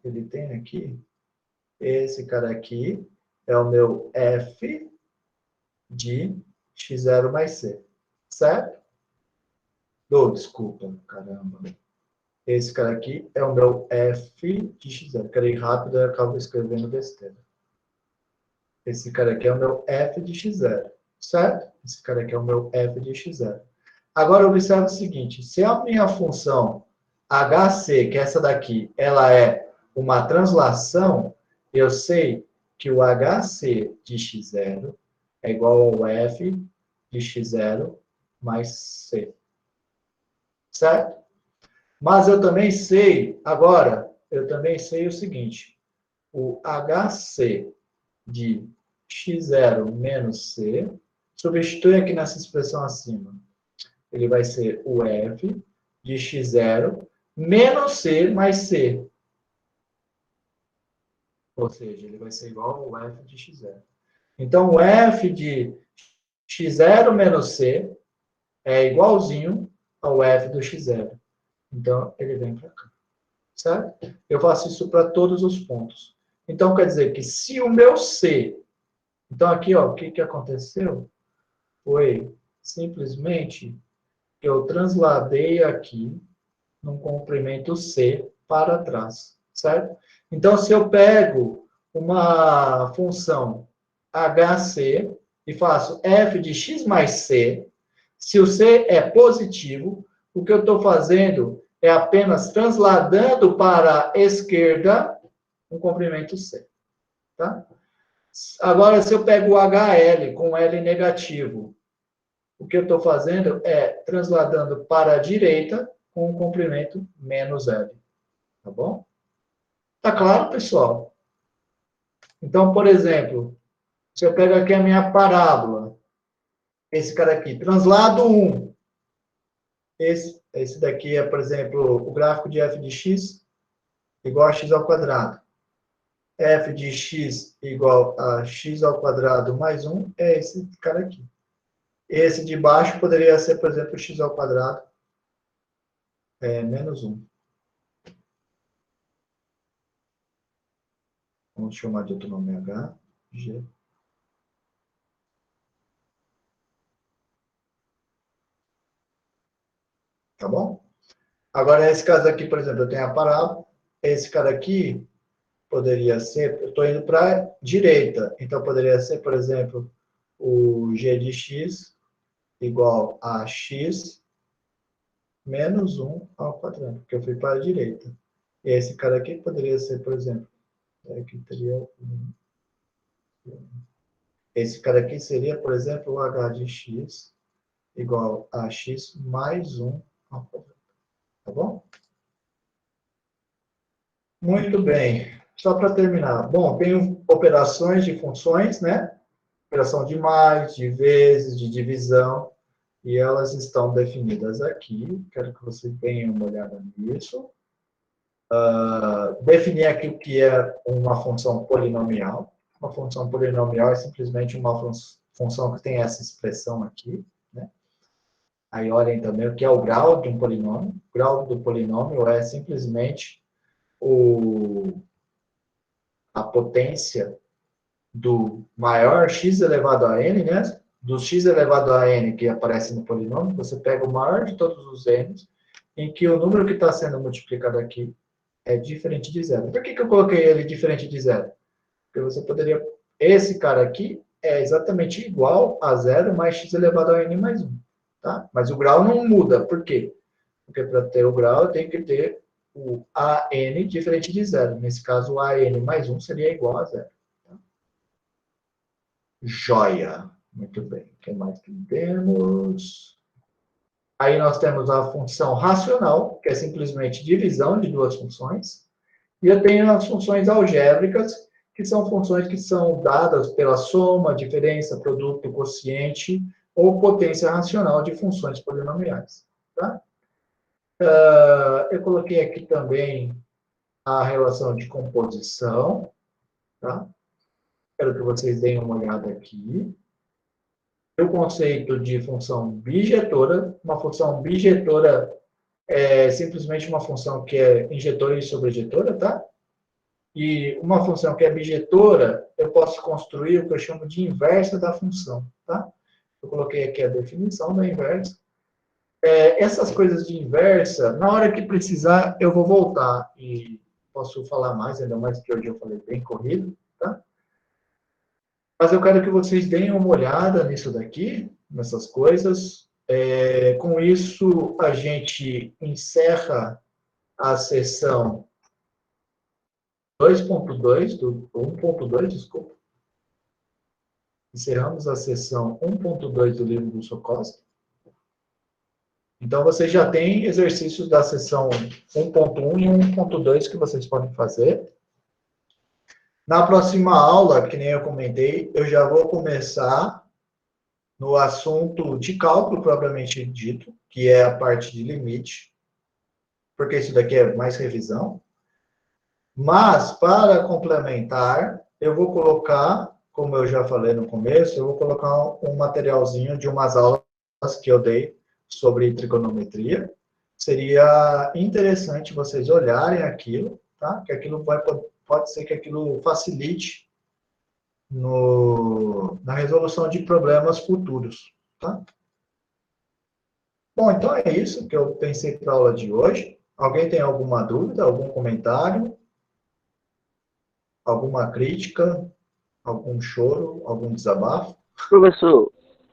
ele tem aqui, esse cara aqui é o meu F de x0 mais c, certo? Desculpa, caramba. Esse cara aqui é o meu F de x0. Quero ir rápido, eu acabo escrevendo besteira. Esse cara aqui é o meu F de x0, certo? Esse cara aqui é o meu F de x0. Agora, observe o seguinte, se a minha função HC, que é essa daqui, ela é uma translação, eu sei que o HC de x0 é igual ao F de x0 mais C. Certo? Mas eu também sei, agora, eu também sei o seguinte, o HC de x0 menos C, substitui aqui nessa expressão acima, ele vai ser o F de x0 menos C mais C. Ou seja, ele vai ser igual ao F de x0. Então, o F de x0 menos C é igualzinho ao F do x0. Então, ele vem para cá. Certo? Eu faço isso para todos os pontos. Então, quer dizer que se o meu C... Então, aqui, ó, o que aconteceu? Foi simplesmente que eu transladei aqui num comprimento C para trás. Certo? Então, se eu pego uma função HC e faço f de x mais c, se o c é positivo, o que eu estou fazendo é apenas transladando para a esquerda um comprimento C. Tá? Agora, se eu pego o HL com L negativo, o que eu estou fazendo é transladando para a direita com um comprimento menos L. Tá bom? Tá claro, pessoal? Então, por exemplo, se eu pego aqui a minha parábola, esse cara aqui, translado 1. Esse daqui é, por exemplo, o gráfico de f de x igual a x ao quadrado. F de x igual a x ao quadrado mais 1 é esse cara aqui. Esse de baixo poderia ser, por exemplo, x ao quadrado menos 1. Vamos chamar de outro nome H, G. Tá bom? Agora, esse caso aqui, por exemplo, eu tenho a parábola. Esse cara aqui poderia ser, eu estou indo para a direita. Então, poderia ser, por exemplo, o g de x igual a x menos 1 ao quadrado, porque eu fui para a direita. E esse cara aqui poderia ser, por exemplo, aqui teria esse cara aqui seria, por exemplo, o h de x igual a x mais 1 ao quadrado. Tá bom? Muito bem. Só para terminar. Bom, tenho operações de funções, né? Operação de mais, de vezes, de divisão. E elas estão definidas aqui. Quero que vocês tenham uma olhada nisso. Definir aqui o que é uma função polinomial. Uma função polinomial é simplesmente uma função que tem essa expressão aqui, né? Aí olhem também o que é o grau de um polinômio. O grau do polinômio é simplesmente a potência do maior x elevado a n, né? Do x elevado a n que aparece no polinômio, você pega o maior de todos os n, em que o número que está sendo multiplicado aqui é diferente de zero. Por que eu coloquei ele diferente de zero? Porque você poderia... Esse cara aqui é exatamente igual a zero mais x elevado a n mais 1. Tá? Mas o grau não muda. Por quê? Porque para ter o grau, eu tenho que ter o AN diferente de zero. Nesse caso, o AN mais 1 seria igual a zero. Tá? Joia. Muito bem. O que mais que temos? Aí nós temos a função racional, que é simplesmente divisão de duas funções. E eu tenho as funções algébricas, que são funções que são dadas pela soma, diferença, produto, quociente ou potência racional de funções polinomiais. Tá? Eu coloquei aqui também a relação de composição. Tá? Quero que vocês deem uma olhada aqui. O conceito de função bijetora. Uma função bijetora é simplesmente uma função que é injetora e sobrejetora, tá? E uma função que é bijetora, eu posso construir o que eu chamo de inversa da função, tá? Eu coloquei aqui a definição da inversa. Essas coisas de inversa, na hora que precisar, eu vou voltar e posso falar mais, ainda mais que hoje eu falei bem corrido, tá? Mas eu quero que vocês deem uma olhada nisso daqui, nessas coisas. Com isso, a gente encerra a sessão 2.2, 1.2, desculpa. Encerramos a sessão 1.2 do livro do Sokoski. Então, vocês já têm exercícios da sessão 1.1 e 1.2 que vocês podem fazer. Na próxima aula, que nem eu comentei, eu já vou começar no assunto de cálculo propriamente dito, que é a parte de limite, porque isso daqui é mais revisão. Mas, para complementar, eu vou colocar, como eu já falei no começo, eu vou colocar um materialzinho de umas aulas que eu dei sobre trigonometria. Seria interessante vocês olharem aquilo, tá? Que aquilo pode ser que aquilo facilite na resolução de problemas futuros, tá? Bom, então é isso que eu pensei para a aula de hoje. Alguém tem alguma dúvida, algum comentário? Alguma crítica? Algum choro? Algum desabafo? Professor,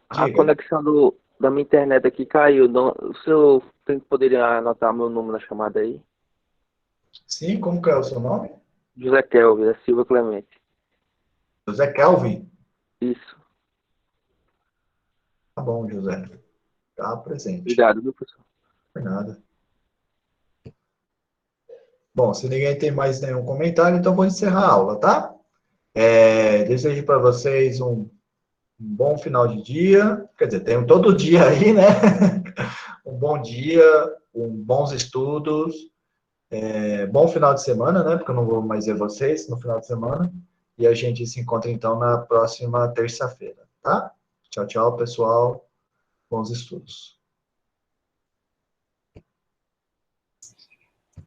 a Diga. conexão da minha internet aqui caiu. O senhor poderia anotar meu número na chamada aí? Sim, como que é o seu nome? José Kelvin, da Silva Clemente. José Kelvin? Isso. Tá bom, José. Tá presente. Obrigado, viu, professor? Por nada. Bom, se ninguém tem mais nenhum comentário, então vou encerrar a aula, tá? Desejo para vocês um bom final de dia. Quer dizer, tem todo dia aí, né? Um bom dia, bons estudos, bom final de semana, né? Porque eu não vou mais ver vocês no final de semana. E a gente se encontra, então, na próxima terça-feira, tá? Tchau, tchau, pessoal. Bons estudos.